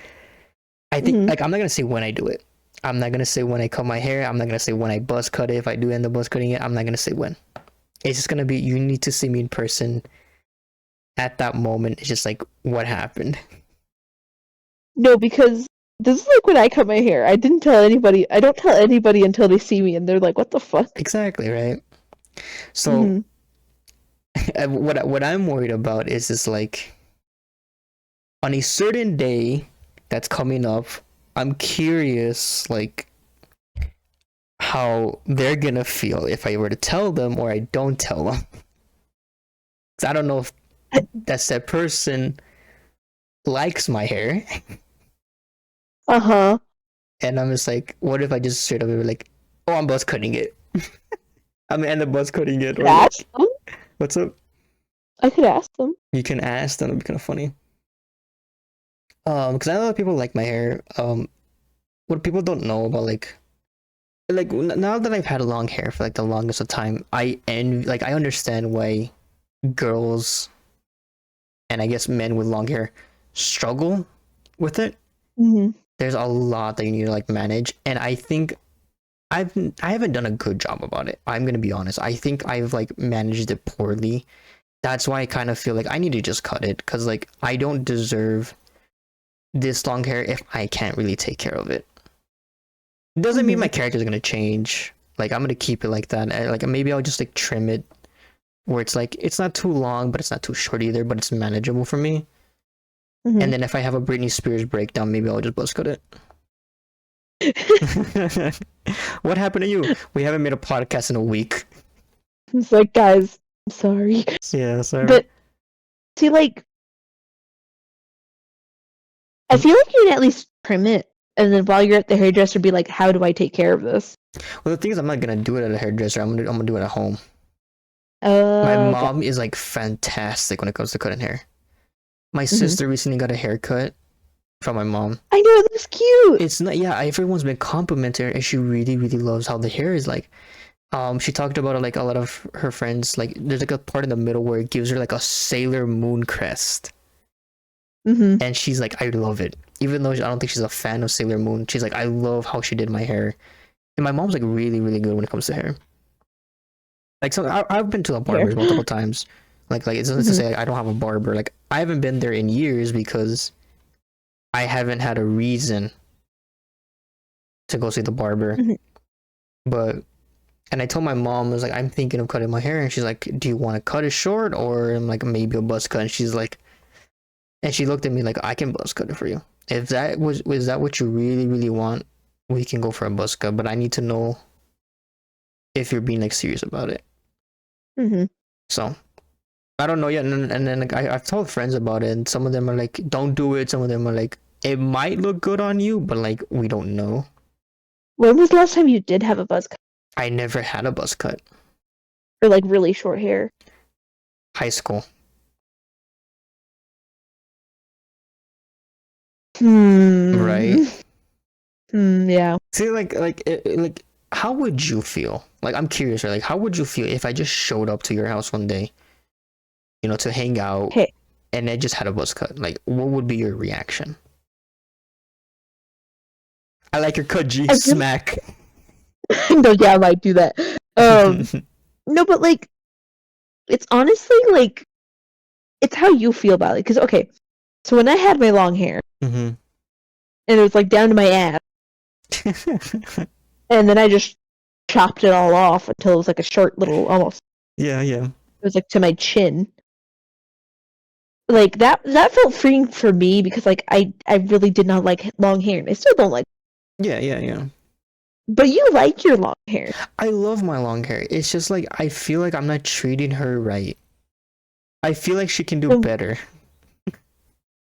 I think like I'm not gonna say when I do it. I'm not gonna say when I cut my hair. I'm not gonna say when I buzz cut it. If I do end up buzz cutting it, I'm not gonna say when. It's just gonna be, you need to see me in person at that moment. It's just like, what happened. No, because this is like when I cut my hair. I didn't tell anybody. I don't tell anybody until they see me and they're like, "What the fuck?" Exactly, right? So what I'm worried about is just like, on a certain day that's coming up, I'm curious like how they're gonna feel if I were to tell them or I don't tell them. 'Cause I don't know if that said person likes my hair. And I'm just like, what if I just straight up be like, oh, I'm buzz cutting it. I'm gonna end up buzz cutting it. Or Ask them. What's up? I could ask them. You can ask them. It'd be kind of funny. Because I know that people like my hair. What people don't know about like now that I've had long hair for like the longest of time, I understand why girls and I guess men with long hair struggle with it. There's a lot that you need to like manage, and I think I haven't done a good job about it. I'm gonna be honest. I think I've like managed it poorly. That's why I kind of feel like I need to just cut it, because like I don't deserve this long hair if I can't really take care of it. Doesn't mean my character's gonna change. Like I'm gonna keep it like that. Like maybe I'll just like trim it where it's like it's not too long, but it's not too short either, but it's manageable for me. And then if I have a Britney Spears breakdown, maybe I'll just buzz cut it. What happened to you? We haven't made a podcast in a week. It's like, guys, I'm sorry. Yeah, sorry. But see, like, I feel like you can at least trim it, and then while you're at the hairdresser, be like, "How do I take care of this?" Well, the thing is, I'm not gonna do it at a hairdresser. I'm gonna do it at home. My mom is like fantastic when it comes to cutting hair. My sister recently got a haircut from my mom. I know, it looks cute. It's not, yeah, everyone's been complimenting her, and she really, really loves how the hair is like. She talked about it, like a lot of her friends, like there's like a part in the middle where it gives her like a Sailor Moon crest. And she's like, I love it. Even though I don't think she's a fan of Sailor Moon, she's like, I love how she did my hair. And my mom's like really, really good when it comes to hair. Like, so I've been to the barber multiple times. Like it's not to say like, I don't have a barber. Like I haven't been there in years because I haven't had a reason to go see the barber. But and I told my mom, I was like, I'm thinking of cutting my hair, and she's like, do you want to cut it short or I'm like maybe a buzz cut? And she's like, and she looked at me like, I can buzz cut it for you. If that was that what you really, really want, we can go for a buzz cut. But I need to know if you're being like serious about it. So I don't know yet. And then like, I've told friends about it, and some of them are like, don't do it. Some of them are like, it might look good on you, but like we don't know. When was the last time you did have a buzz cut? I never had a buzz cut. Or like really short hair? High school. Right? Yeah. See, like, how would you feel? Like, I'm curious, right? Like, how would you feel if I just showed up to your house one day, to hang out, Okay. and I just had a buzz cut? Like, what would be your reaction? I like your cut, G. I feel- Smack. no, yeah, I might do that. No, but like, it's honestly like, it's how you feel about it. Because okay, so when I had my long hair, Mm-hmm. and it was like down to my ass, and then I just chopped it all off until it was like a short little, almost. Yeah. It was like to my chin. Like that felt freeing for me because like I really did not like long hair, and I still don't like. Yeah. But you like your long hair. I love my long hair. It's just like I feel like I'm not treating her right. I feel like she can do better.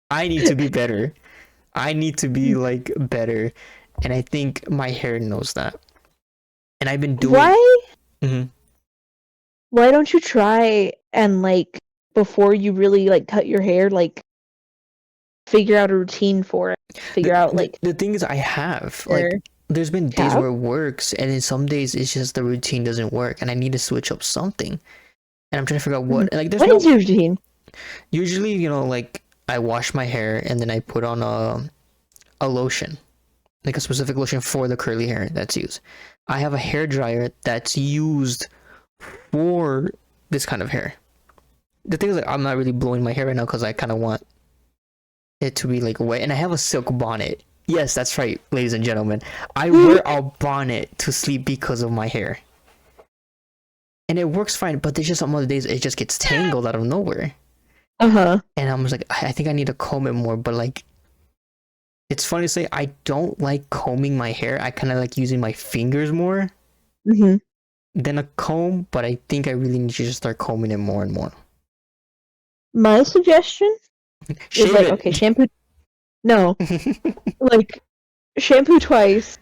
I need to be better. I need to be like better, and I think my hair knows that. And I've been doing. Why? Mm-hmm. Why don't you try and like before you really like cut your hair, like figure out a routine for it. Figure out like the thing is, I have your like there's been days tab? where it works, and then some days it's just the routine doesn't work, and I need to switch up something. And I'm trying to figure out what. Like, there's What no. is your routine? Usually, like I wash my hair and then I put on a lotion, like a specific lotion for the curly hair that's used. I have a hair dryer that's used for this kind of hair. The thing is, like, I'm not really blowing my hair right now because I kind of want it to be like wet, and I have a silk bonnet. Yes, that's right, ladies and gentlemen. I wear a bonnet to sleep because of my hair, and it works fine. But there's just some other days it just gets tangled out of nowhere. And I'm just like, I think I need to comb it more. But like, it's funny to say, I don't like combing my hair. I kind of like using my fingers more than a comb. But I think I really need to just start combing it more and more. My suggestion is like, okay, shampoo. No, like shampoo twice,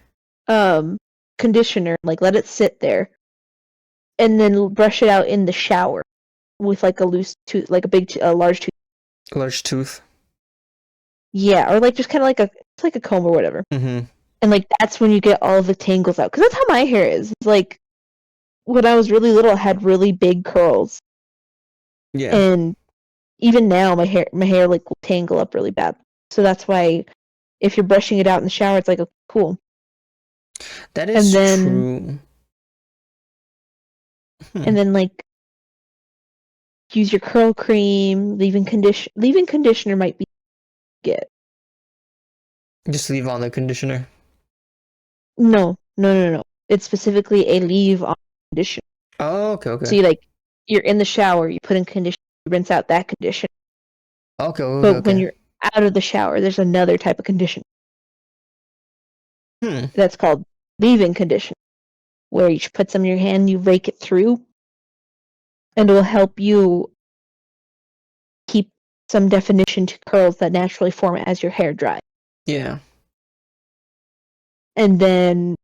conditioner, like let it sit there, and then brush it out in the shower with like a loose tooth, like a large tooth. Large tooth. Yeah, or like just kind of like a comb or whatever. And like that's when you get all of the tangles out, because that's how my hair is. It's like when I was really little, I had really big curls. Yeah. And even now, my hair like will tangle up really bad. So that's why if you're brushing it out in the shower, it's like, oh, cool. That is true. And then like use your curl cream, leave-in conditioner might be good. Just leave on the conditioner. No. It's specifically a leave-on conditioner. Oh, okay. So you're in the shower, you put in conditioner, you rinse out that conditioner. Okay. But when you're out of the shower, there's another type of conditioner. That's called leave-in conditioner, where you put some in your hand, you rake it through, and it will help you keep some definition to curls that naturally form as your hair dries. Yeah. And then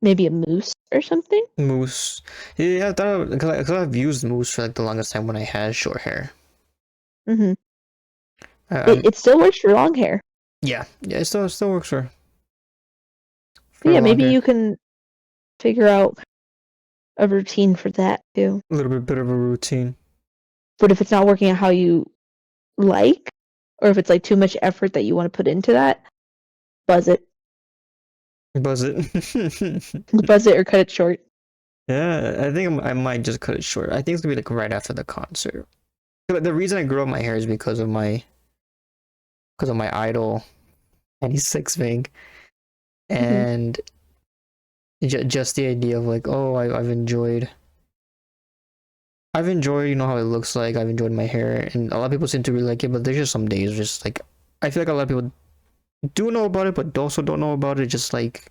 maybe a mousse or something. Mousse. Yeah, because I've used mousse for like the longest time when I had short hair. It still works for long hair. Yeah, it still works for Yeah, maybe hair. you can figure out a routine for that too. A little bit of a routine. But if it's not working out how you like, or if it's like too much effort that you want to put into that, buzz it. Buzz it. Buzz it or cut it short. Yeah, I think I might just cut it short. I think it's gonna be like right after the concert. The reason I grew up my hair is because of my idol, and he's 6 and just the idea of like, oh, I've enjoyed how it looks like. I've enjoyed my hair, and a lot of people seem to really like it, but there's just some days just like I feel like a lot of people do know about it but also don't know about it. Just like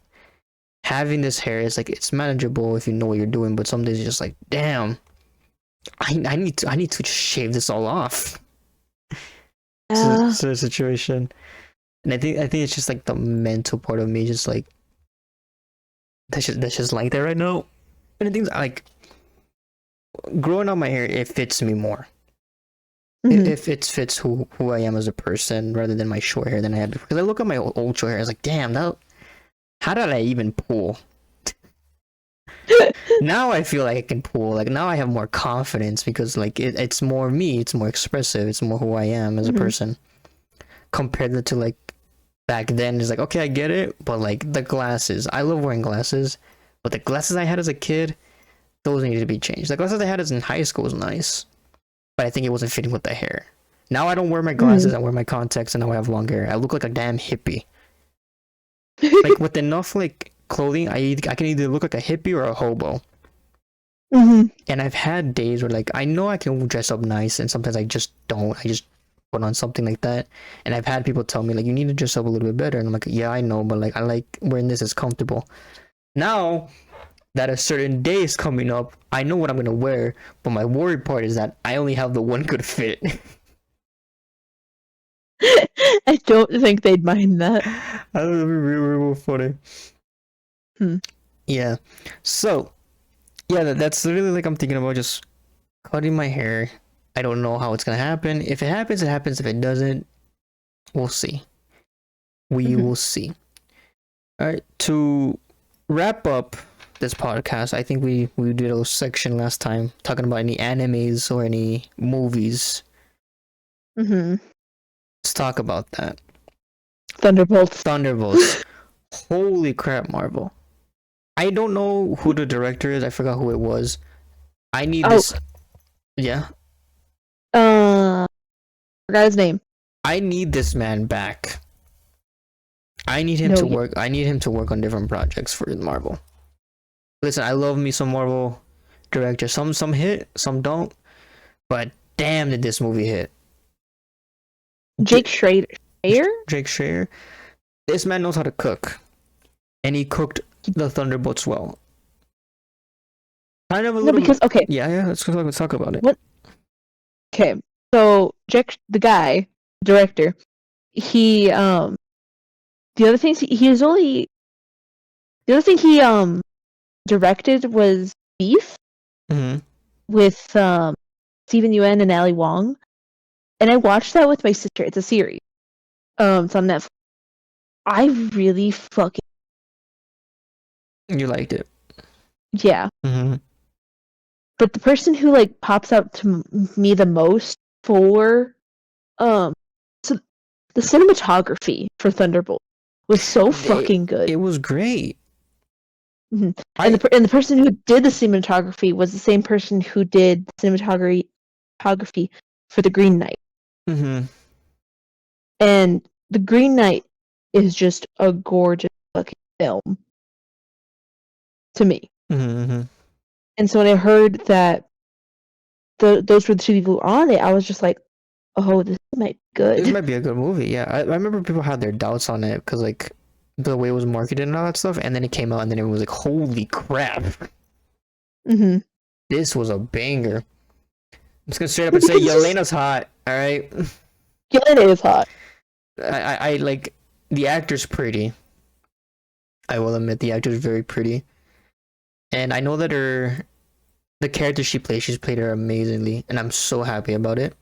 having this hair is like, it's manageable if you know what you're doing, but some days you're just like, damn, I need to just shave this all off. It's a situation. And I think it's just like the mental part of me, just like that's just like that right now. And I think like growing out my hair, it fits me more. If it fits who I am as a person rather than my short hair than I had before. Because I look at my old short hair, I was like, damn, how did I even pull? Now I feel like I can pull. Like now I have more confidence because like it's more me. It's more expressive. It's more who I am as a person compared to like back then. It's like okay, I get it, but like the glasses. I love wearing glasses, but the glasses I had as a kid, those needed to be changed. The glasses I had as in high school was nice, but I think it wasn't fitting with the hair. Now I don't wear my glasses. I wear my contacts, and now I have long hair. I look like a damn hippie. Like with enough like clothing, I can either look like a hippie or a hobo. And I've had days where like I know I can dress up nice, and sometimes I just don't. I just put on something like that. And I've had people tell me like you need to dress up a little bit better, and I'm like, yeah, I know, but like I like wearing this. It's comfortable. Now that a certain day is coming up, I know what I'm gonna wear, but my worry part is that I only have the one good fit. I don't think they'd mind that. That would be really funny. Yeah. So, yeah, that's literally like I'm thinking about just cutting my hair. I don't know how it's gonna happen. If it happens, it happens. If it doesn't, we'll see. We will see. All right. To wrap up this podcast, I think we did a section last time talking about any animes or any movies. Let's talk about that. Thunderbolts. Holy crap, Marvel. I don't know who the director is. I forgot who it was. I need this. Yeah. Forgot his name. I need this man back. I need him to work. I need him to work on different projects for Marvel. Listen, I love me some Marvel directors. Some hit, some don't. But damn, did this movie hit? Jake Schrader. Jake Schrader. This man knows how to cook, and he cooked the Thunderbolts well. Kind of a little. Because okay. Yeah. Let's talk about it. What? Okay, so Jake, the guy, director, he the other thing he directed was Beef with Steven Yeun and Ali Wong, and I watched that with my sister. It's a series. It's on Netflix. I really fucking. You liked it. Yeah. But the person who like pops out to me the most for so the cinematography for Thunderbolt was so fucking good. It was great. And the person who did the cinematography was the same person who did cinematography for the Green Knight. And the Green Knight is just a gorgeous fucking film to me. And so when I heard that those were the two people on it, I was just like, oh, this might be good. This might be a good movie, yeah. I remember people had their doubts on it because, like, the way it was marketed and all that stuff, and then it came out and then it was like, holy crap. This was a banger. I'm just gonna straight up and say, Yelena's hot, alright? Yelena is hot. I like, the actor's pretty. I will admit, the actor's very pretty. And I know that the character she's played her amazingly, and I'm so happy about it.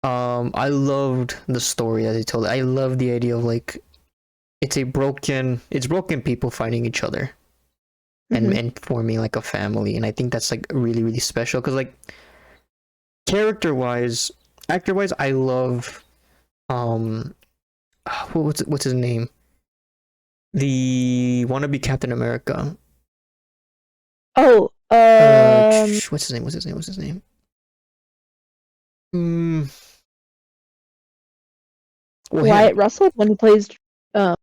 I loved the story that they told. I love the idea of like, it's broken people fighting each other, and forming like a family, and I think that's like really really special because like, actor wise, I love, what's his name? The wannabe Captain America. Oh, what's his name? Wyatt Russell, when he plays John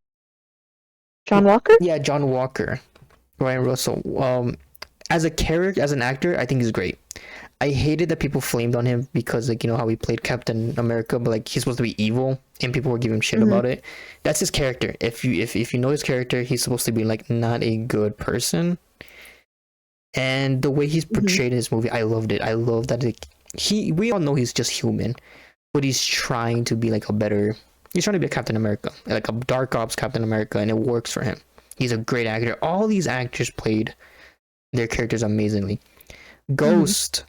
Walker? Yeah, John Walker. Ryan Russell. As a character, as an actor, I think he's great. I hated that people flamed on him because, like, you know how he played Captain America, but like he's supposed to be evil, and people were giving him shit about it. That's his character. If you know his character, he's supposed to be like not a good person. And the way he's portrayed in this movie, I loved it. I love that we all know he's just human, but he's trying to be like he's trying to be a Captain America, like a dark ops Captain America, and it works for him. He's a great actor. All these actors played their characters amazingly. Ghost,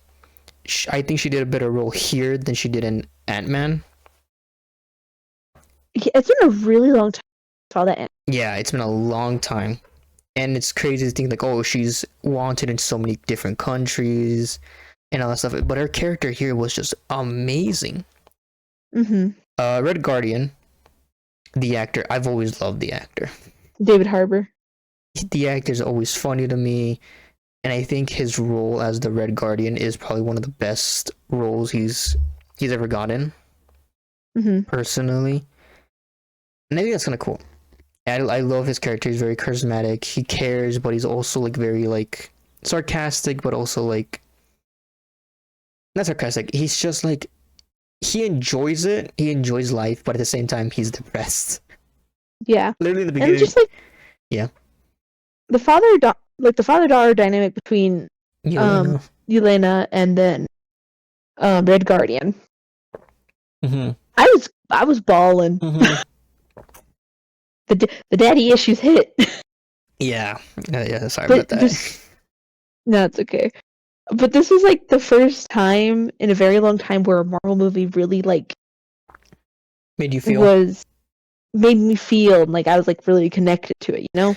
I think she did a better role here than she did in Ant-Man. It's been a really long time saw that end. Yeah, it's been a long time. And it's crazy to think like, oh, she's wanted in so many different countries and all that stuff. But her character here was just amazing. Mm-hmm. Red Guardian, the actor, I've always loved the actor. David Harbour. The actor's always funny to me, and I think his role as the Red Guardian is probably one of the best roles he's ever gotten. Mm-hmm. Personally, and I think that's kind of cool. I love his character. He's very charismatic. He cares, but he's also like very like sarcastic, but also like not sarcastic. He's just like he enjoys it. He enjoys life, but at the same time, he's depressed. Yeah. Literally in the beginning. And just like yeah, the father-daughter dynamic between Yelena and then Red Guardian. Mm-hmm. I was bawling. Mm-hmm. The daddy issues hit. Yeah. Sorry about that. No, it's okay. But this is like the first time in a very long time where a Marvel movie really like made me feel like I was like really connected to it, you know?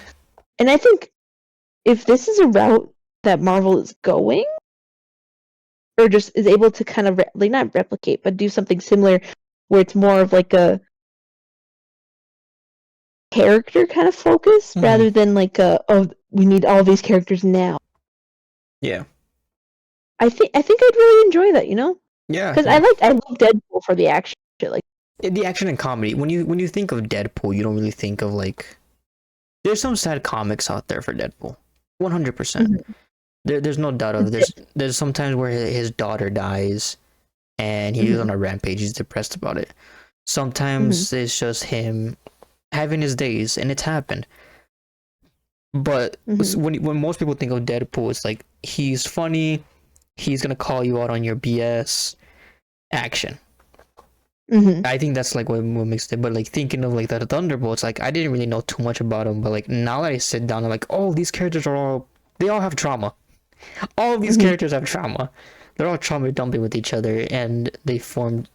And I think if this is a route that Marvel is going, or just is able to kind of not replicate, but do something similar, where it's more of like a character kind of focus rather than like we need all these characters now. Yeah. I think I'd really enjoy that, you know? Yeah. Because I love Deadpool for the action shit, like the action and comedy. When you think of Deadpool, you don't really think of like there's some sad comics out there for Deadpool. 100%. Mm-hmm. There's no doubt of it. There's sometimes where his daughter dies and he's on a rampage, he's depressed about it. Sometimes it's just him having his days, and it's happened. But when most people think of Deadpool, it's like he's funny, he's gonna call you out on your BS, action. I think that's like what makes it. But like thinking of like the Thunderbolts, like I didn't really know too much about them, but like now that I sit down, I'm like, oh, these characters they all have trauma. All of these characters have trauma. They're all trauma dumping with each other, and they formed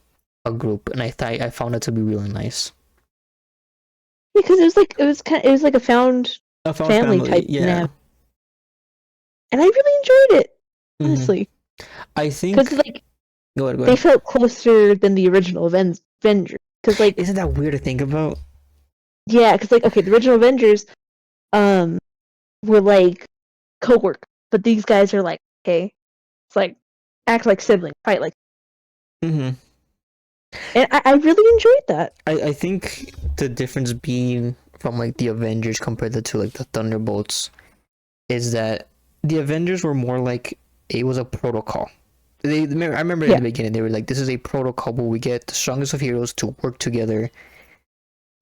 a group, and I found it to be really nice. Because it was like a found family type, yeah. And I really enjoyed it, honestly. I think because like go ahead. They felt closer than the original Avengers. Because like, isn't that weird to think about? Yeah, because like the original Avengers, were like co-workers, but these guys are like, okay, it's like act like siblings, fight like. And I really enjoyed that. I think the difference being from like the Avengers compared to like the Thunderbolts is that the Avengers were more like it was a protocol. I remember in the beginning they were like, this is a protocol where we get the strongest of heroes to work together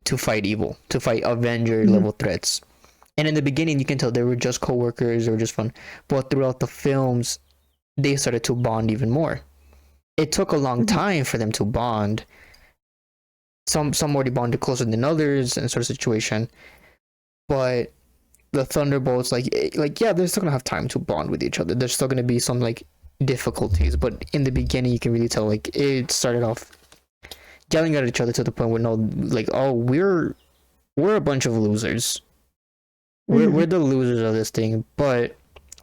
to fight evil, to fight Avenger level threats. And in the beginning you can tell they were just co-workers or just fun, but throughout the films they started to bond even more. It took a long time for them to bond. Some already bonded closer than others in sort of situation, but the Thunderbolts, like yeah, they're still gonna have time to bond with each other. There's still gonna be some like difficulties, but in the beginning you can really tell like it started off yelling at each other to the point where we're a bunch of losers. We're the losers of this thing, but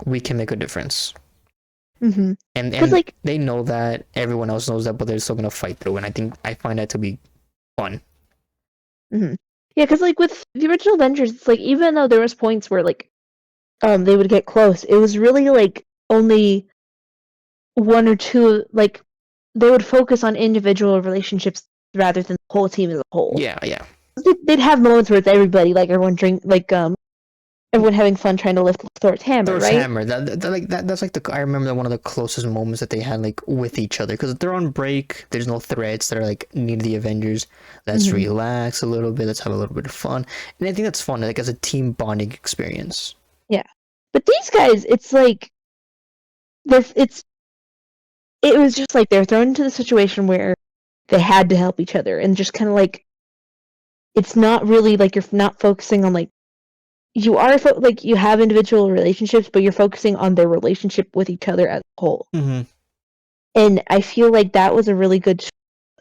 we can make a difference. And like, they know that, everyone else knows that, but they're still gonna fight through, and I find that to be fun. Yeah, because like with the original Avengers, it's like even though there was points where like they would get close, it was really like only one or two, like they would focus on individual relationships rather than the whole team as a whole. Yeah. They'd have moments where it's everybody, like everyone everyone having fun trying to lift Thor's hammer, right? Hammer. That's like I remember one of the closest moments that they had like with each other, because they're on break. There's no threats that are like need the Avengers. Let's relax a little bit. Let's have a little bit of fun, and I think that's fun, like as a team bonding experience. Yeah, but these guys, it's like it was just like they're thrown into the situation where they had to help each other, and just kind of like it's not really like you're not focusing on like. You are you have individual relationships, but you're focusing on their relationship with each other as a whole. And I feel like that was a really good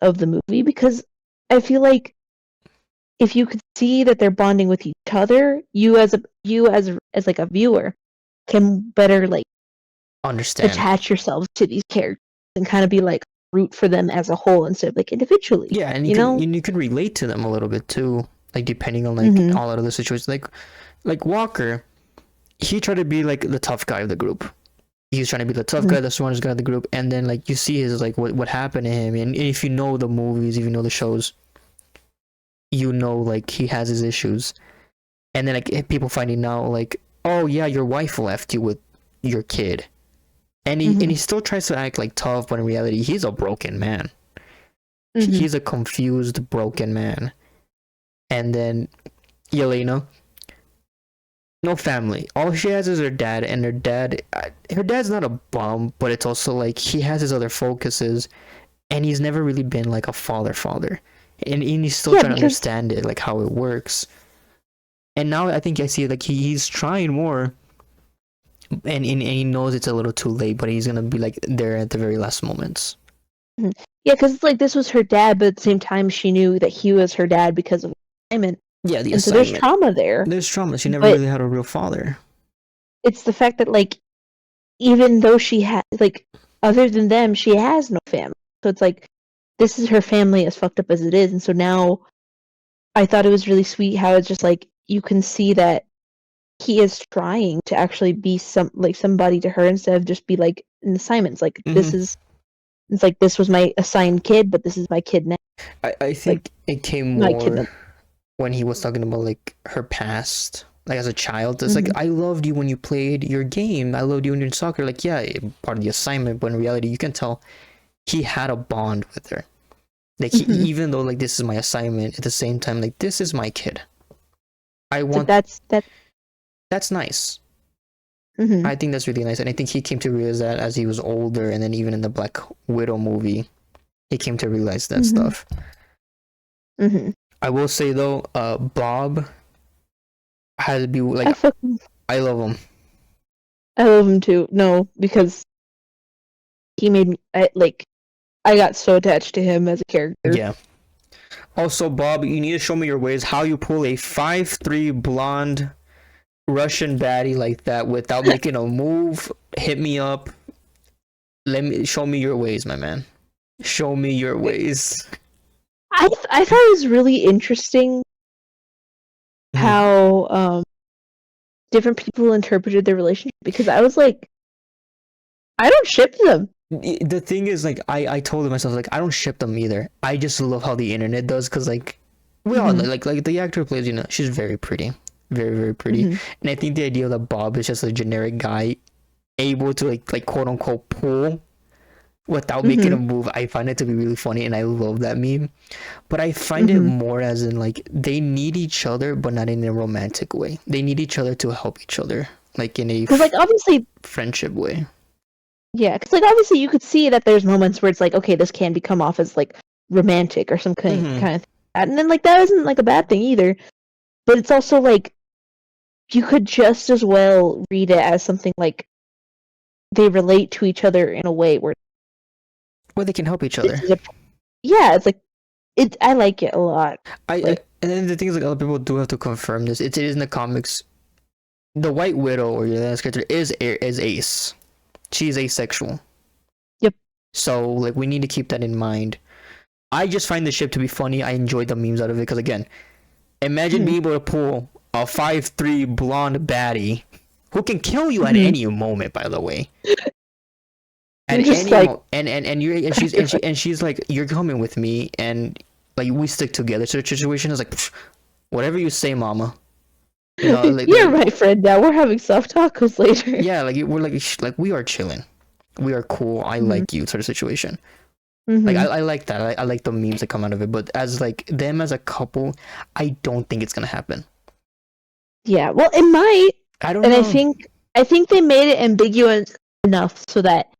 of the movie, because I feel like if you could see that they're bonding with each other, you as like a viewer can better like Understand. attach yourselves to these characters and kind of be like root for them as a whole instead of like individually. Yeah, and you can relate to them a little bit too, like depending on like Mhm. all of the situations. Like Walker, he tried to be like the tough guy of the group. He's trying to be the tough guy, the smartest guy of the group, and then like you see his like what happened to him, and if you know the movies, if you know the shows, you know like he has his issues, and then like people finding out like, oh yeah, your wife left you with your kid, and he still tries to act like tough, but in reality he's a broken man. He's a confused broken man. And then Yelena, no family, all she has is her dad, and her dad's not a bum, but it's also like he has his other focuses, and he's never really been like a father, and he's still trying to understand it, like how it works. And now I think I see like he's trying more, and he knows it's a little too late, but he's gonna be like there at the very last moments. Yeah, because it's like this was her dad, but at the same time she knew that he was her dad because of assignment. Yeah, the and assignment. So there's trauma there. There's trauma. She never really had a real father. It's the fact that like even though she had like other than them, she has no family. So it's like this is her family as fucked up as it is, and so now I thought it was really sweet how it's just like you can see that he is trying to actually be somebody to her instead of just be like an assignment. It's like it's like this was my assigned kid, but this is my kid now. I think it came more when he was talking about like her past, like as a child. It's like, I loved you when you played your game. I loved you when you were in soccer. Like, yeah, part of the assignment, but in reality, you can tell he had a bond with her. Like, even though like this is my assignment, at the same time, like this is my kid. I want that's nice. I think that's really nice, and I think he came to realize that as he was older, and then even in the Black Widow movie, he came to realize that stuff. I will say though, Bob has to be like, I love him. I love him too. No, because he made me I got so attached to him as a character. Yeah. Also, Bob, you need to show me your ways. How you pull a 5'3" blonde Russian baddie like that without making a move. Hit me up. Show me your ways, my man. Show me your ways. I thought it was really interesting how different people interpreted their relationship, because I was like, I don't ship them. The thing is, like, I told myself, like, I don't ship them either. I just love how the internet does, because like we all like the actor who plays, you know, she's very pretty. Very, very pretty. And I think the idea that Bob is just a generic guy able to like quote unquote pull without making a move, I find it to be really funny, and I love that meme. But I find it more as in like they need each other, but not in a romantic way. They need each other to help each other, like in a like obviously friendship way. Yeah, because like obviously you could see that there's moments where it's like, okay, this can become off as like romantic or some kind of thing. And then like that isn't like a bad thing either. But it's also like you could just as well read it as something like they relate to each other in a way where they can help each other. Yeah, it's like I like it a lot. And then the thing is, like, other people do have to confirm this. It is in the comics. The White Widow, or your last character, is ace. She's asexual. Yep. So like we need to keep that in mind. I just find the ship to be funny. I enjoyed the memes out of it because again, imagine being able to pull a 5'3" blonde baddie who can kill you at any moment, by the way. And she's like, you're coming with me, and like we stick together. So the situation is like, whatever you say, mama. You know, like, you're my friend now. We're having soft tacos later. Yeah, like we're like we are chilling. We are cool. I like you, sort of situation. Like I like that. I like the memes that come out of it. But as like them as a couple, I don't think it's gonna happen. Yeah, well, it might. I don't know. I think they made it ambiguous enough so that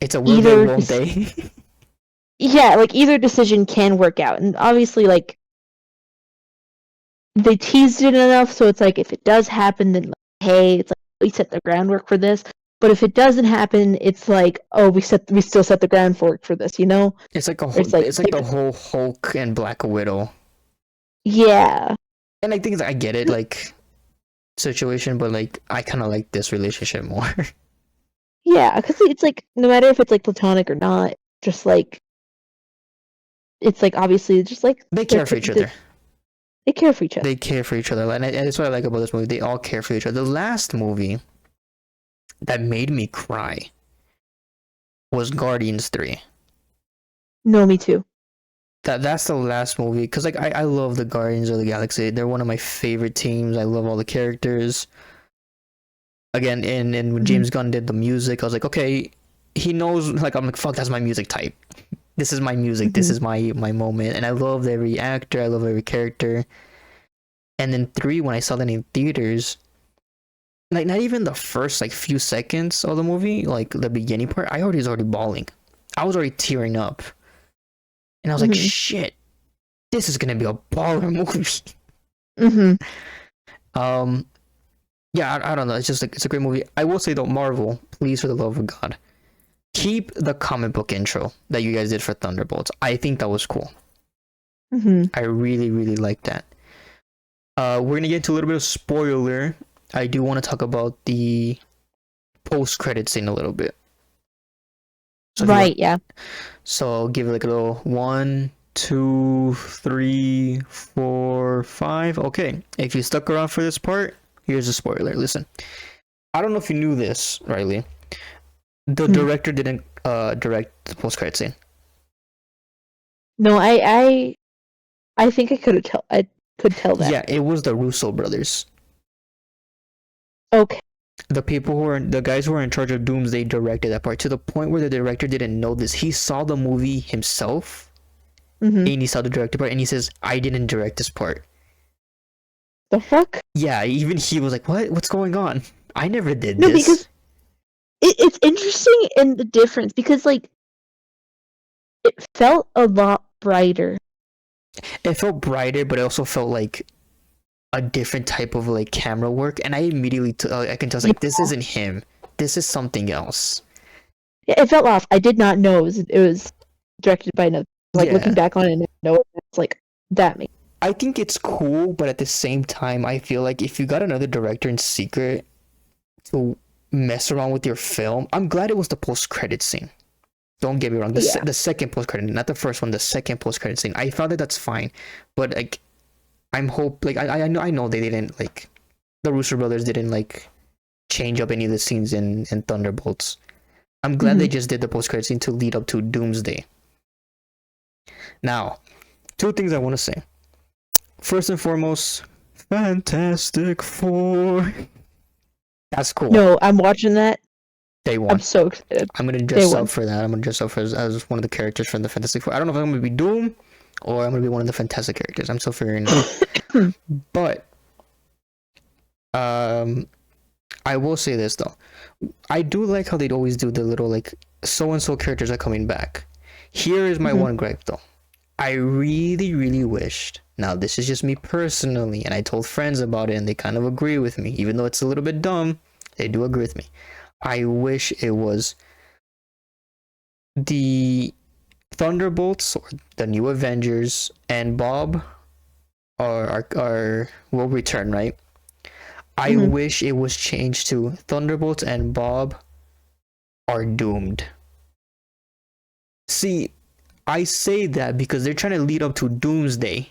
it's a will they, won't they? Yeah, like either decision can work out, and obviously, like they teased it enough so it's like if it does happen, then like, hey, it's like we set the groundwork for this. But if it doesn't happen, it's like, oh, we still set the groundwork for this, you know? It's like the whole Hulk and Black Widow. Yeah. And I think I get it, like situation, but like I kind of like this relationship more. Yeah, because it's like no matter if it's like platonic or not, just like it's like obviously just like They care for each other. they care for each other. They care for each other, and that's what I like about this movie. They all care for each other. The last movie that made me cry was Guardians 3. No, me too. That's the last movie, because like I love the Guardians of the Galaxy. They're one of my favorite teams. I love all the characters. Again, and when James Gunn did the music, I was like, okay, he knows. Like I'm like, fuck, that's my music type. This is my music. This is my moment, and I loved every actor. I love every character. And then 3, when I saw that in theaters, like not even the first like few seconds of the movie, like the beginning part, I was already bawling. I was already tearing up, and I was like, shit, this is gonna be a baller movie. Yeah, I don't know. It's just like it's a great movie. I will say though, Marvel, please for the love of God, keep the comic book intro that you guys did for Thunderbolts. I think that was cool. I really, really like that. We're gonna get into a little bit of spoiler. I do want to talk about the post-credit scene a little bit. So right, yeah. So I'll give it like a little 1, 2, 3, 4, 5. Okay, if you stuck around for this part, here's a spoiler. Listen, I don't know if you knew this, Riley. The director didn't direct the post-credit scene. No, I think I could tell that. Yeah, it was the Russo brothers. Okay. The guys who were in charge of Doomsday directed that part, to the point where the director didn't know this. He saw the movie himself, and he saw the director part, and he says, "I didn't direct this part." The fuck? Yeah, even he was like, "What? What's going on? I never did No, this." because it's interesting in the difference, because like it felt a lot brighter. It felt brighter, but it also felt like a different type of like camera work, and I immediately I can tell, like, this isn't him. This is something else. Yeah, it felt off. I did not know it was directed by another. Like, looking back on it, no, it's like that makes. I think it's cool, but at the same time, I feel like if you got another director in secret to mess around with your film, I'm glad it was the post-credit scene. Don't get me wrong. The second post-credit, not the first one, the second post-credit scene. I thought that's fine, but like, I know they didn't, like, the Russo brothers didn't like change up any of the scenes in Thunderbolts. I'm glad they just did the post-credit scene to lead up to Doomsday. Now, 2 things I want to say. First and foremost, Fantastic Four. That's cool. No, I'm watching that. Day 1. I'm so excited. I'm gonna dress up for that. I'm gonna dress up as one of the characters from the Fantastic Four. I don't know if I'm gonna be Doom or I'm gonna be one of the Fantastic characters. I'm still figuring it out. But I will say this though. I do like how they'd always do the little like so and so characters are coming back. Here is my one gripe though. I really, really wished. Now this is just me personally, and I told friends about it, and they kind of agree with me, even though it's a little bit dumb. They do agree with me. I wish it was the Thunderbolts or the New Avengers and Bob will return, right? I wish it was changed to Thunderbolts and Bob are doomed. See, I say that because they're trying to lead up to Doomsday,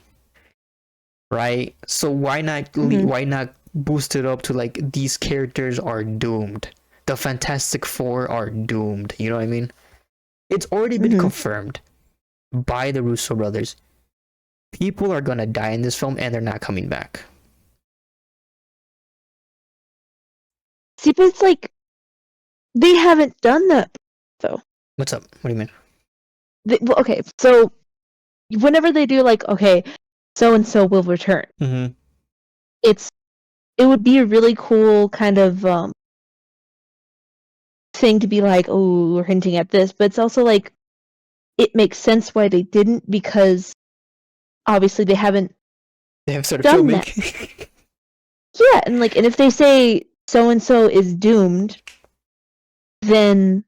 right? So why not boost it up to like these characters are doomed? The Fantastic Four are doomed. You know what I mean? It's already been confirmed by the Russo brothers. People are gonna die in this film, and they're not coming back. See, but it's like they haven't done that though. What's up? What do you mean? Well, okay, so whenever they do like, okay, so and so will return, it would be a really cool kind of thing to be like, oh, we're hinting at this, but it's also like it makes sense why they didn't, because obviously they have started done filming. That. Yeah, and if they say so and so is doomed, then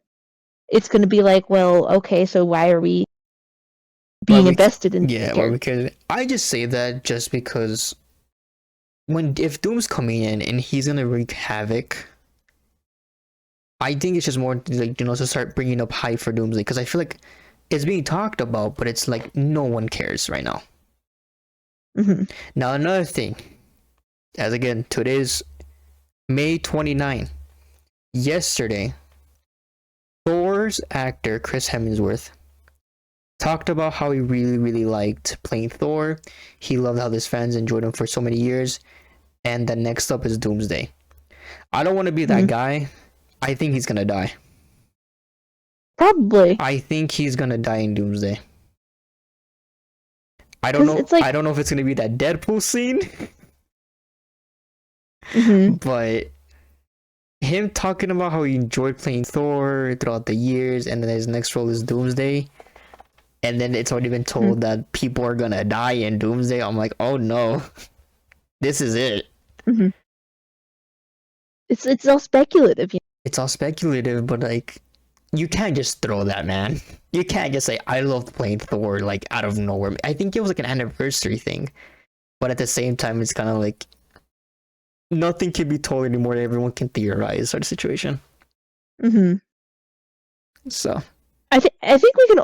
it's going to be like, well, okay, so why are we being invested in yeah, well, because I just say that just because if Doom's coming in and he's gonna wreak havoc, I think it's just more like, to start bringing up hype for Doomsday, because I feel like it's being talked about, but it's like no one cares right now. Mm-hmm. Now another thing, as again, today's May 29. Yesterday, Thor's actor Chris Hemsworth talked about how he really, really liked playing Thor. He loved how his fans enjoyed him for so many years. And the next up is Doomsday. I don't want to be that guy. I think he's gonna die. Probably. I think he's gonna die in Doomsday. I don't know. I don't know if it's gonna be that Deadpool scene. But him talking about how he enjoyed playing Thor throughout the years, and then his next role is Doomsday, and then it's already been told that people are gonna die in Doomsday. I'm like, oh no, this is it. It's all speculative. It's all speculative, but like, you can't just throw that, man. You can't just say I loved playing Thor like out of nowhere. I think it was like an anniversary thing, but at the same time, it's kind of like nothing can be told anymore. Everyone can theorize sort of situation. So I think we can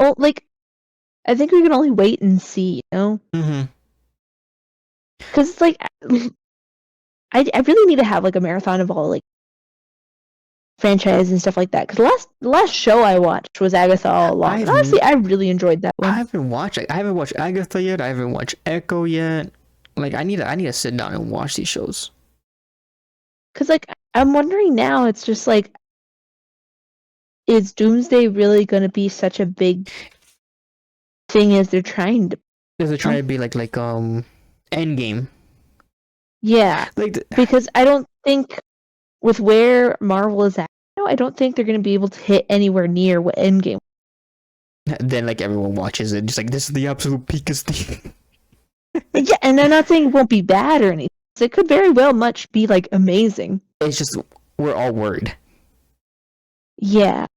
I think we can only wait and see, Because it's like I really need to have like a marathon of all like franchise and stuff like that. Because the last show I watched was Agatha All Along. And honestly, I really enjoyed that one. I haven't watched Agatha yet. I haven't watched Echo yet. Like I need to sit down and watch these shows. Because like I'm wondering now, it's just like, is Doomsday really going to be such a big thing as they're trying to? Is it trying to be like Endgame? Yeah, because I don't think with where Marvel is at now, I don't think they're going to be able to hit anywhere near what Endgame. Then like everyone watches it, just like this is the absolute peakest thing. Yeah, and I'm not saying it won't be bad or anything. It could very well much be like amazing. It's just we're all worried. Yeah.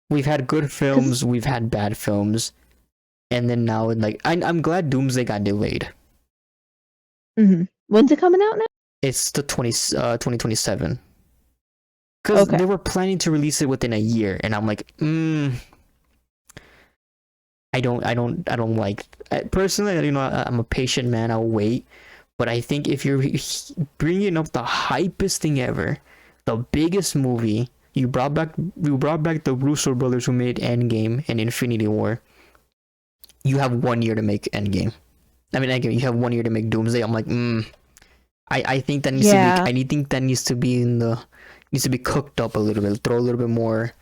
We've had good films, we've had bad films, and then now like I'm glad Doomsday got delayed. When's it coming out now? It's the 2027. Because they were planning to release it within a year, and I'm like, I don't like. Personally, I'm a patient man. I'll wait. But I think if you're bringing up the hypest thing ever, the biggest movie, you brought back the Russo brothers who made Endgame and Infinity War. You have 1 year to make Endgame. I mean, Endgame. You have 1 year to make Doomsday. I'm like, I think that needs to be. I think that needs to be needs to be cooked up a little bit. Throw a little bit more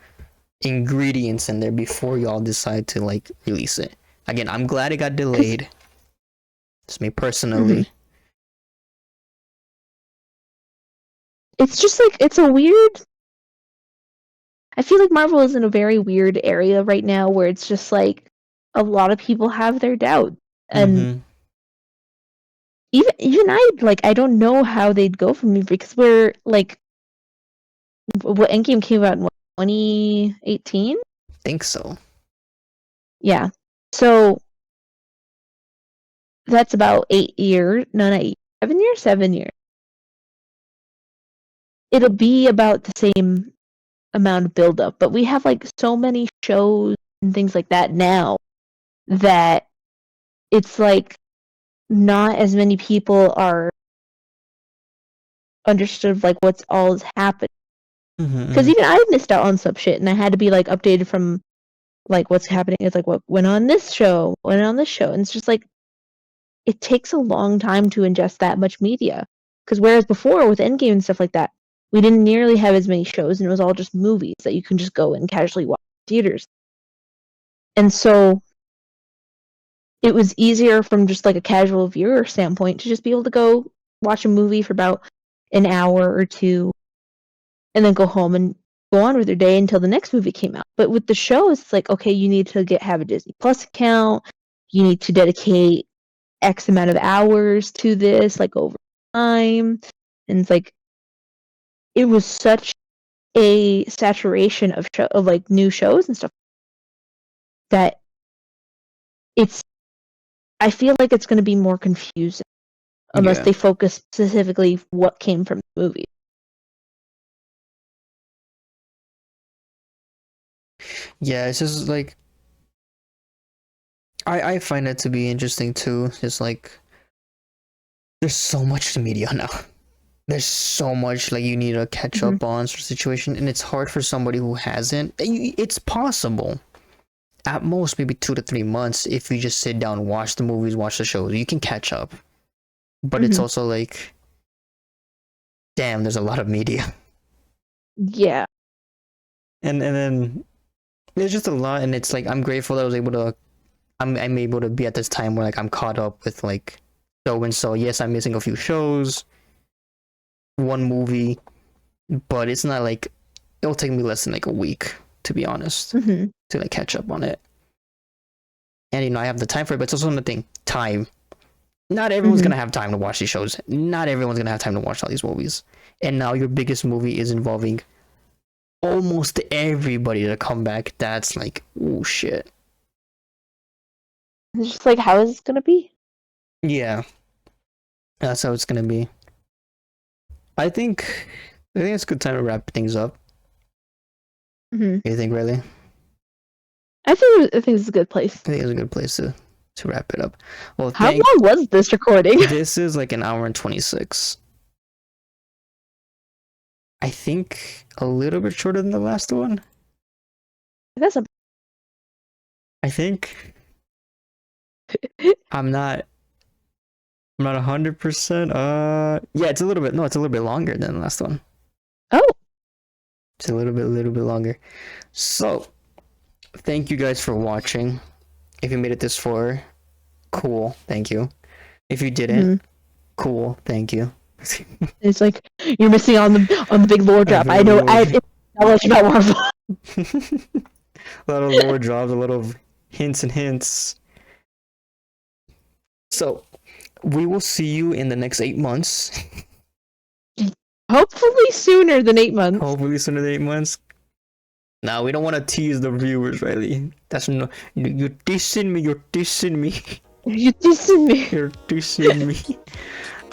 ingredients in there before y'all decide to like release it. Again, I'm glad it got delayed. It's me personally. It's just like it's a weird. I feel like Marvel is in a very weird area right now where it's just like a lot of people have their doubts, and even I don't know how they'd go from me, because we're like, what Endgame came out in 2018? I think so. Yeah. So that's about 8 years. No, not 8. 7 years? 7 years. It'll be about the same amount of buildup, but we have like so many shows and things like that now that it's like not as many people are understood like what's all is happening. Because even I missed out on some shit, and I had to be like updated from like what's happening. It's like what went on this show, and it's just like it takes a long time to ingest that much media. Because whereas before with Endgame and stuff like that, we didn't nearly have as many shows, and it was all just movies that you can just go and casually watch in theaters. And so it was easier from just like a casual viewer standpoint to just be able to go watch a movie for about an hour or two and then go home and go on with their day until the next movie came out. But with the shows, it's like, okay, you need to have a Disney Plus account. You need to dedicate X amount of hours to this, like over time. And it's like, it was such a saturation of like new shows and stuff that it's I feel like it's going to be more confusing unless Yeah. they focus specifically what came from the movie. Yeah, it's just like I find it to be interesting too. It's like there's so much media now. There's so much like you need to catch Mhm. up on sort of situation, and it's hard for somebody who hasn't. It's possible. At most, maybe 2 to 3 months if you just sit down, watch the movies, watch the shows, you can catch up. But it's Mhm. also like, damn, there's a lot of media, Yeah. and then there's just a lot, and it's like I'm grateful that I was able to. I'm able to be at this time where like I'm caught up with like so and so. Yes, I'm missing a few shows, one movie, but it's not like it'll take me less than like a week to be honest Mhm. to like catch up on it. And you know I have the time for it, but it's also another thing, time. Not everyone's Mhm. gonna have time to watch these shows. Not everyone's gonna have time to watch all these movies. And now your biggest movie is involving almost everybody to come back. That's like, oh shit. It's just like, how is this going to be? Yeah, that's how it's gonna be. I think it's a good time to wrap things up. Mhm. You think, really? I think it's a good place. I think it's a good place to wrap it up. Well, How long was this recording? This is like an hour and 26. I think a little bit shorter than the last one. That's a. I think I'm not 100%. Yeah, it's a little bit. No, it's a little bit longer than the last one. Oh. It's a little bit longer. So, thank you guys for watching. If you made it this far, cool. Thank you. If you didn't, cool. Thank you. It's like you're missing on the big lore drop. I know. I knowledge about Marvel. A lot of lore drops, a lot of hints and hints. So, we will see you in the next 8 months. Hopefully sooner than 8 months. Hopefully sooner than 8 months. Now we don't want to tease the viewers, Riley. That's no. You're dissing me. You're dissing me. You dissing me. You're dissing me.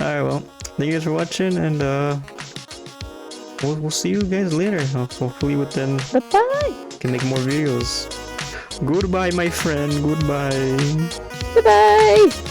Alright, well, thank you guys for watching, and we'll see you guys later. Hopefully within Bye-bye. can make more videos. Goodbye, my friend. Goodbye. Bye-bye.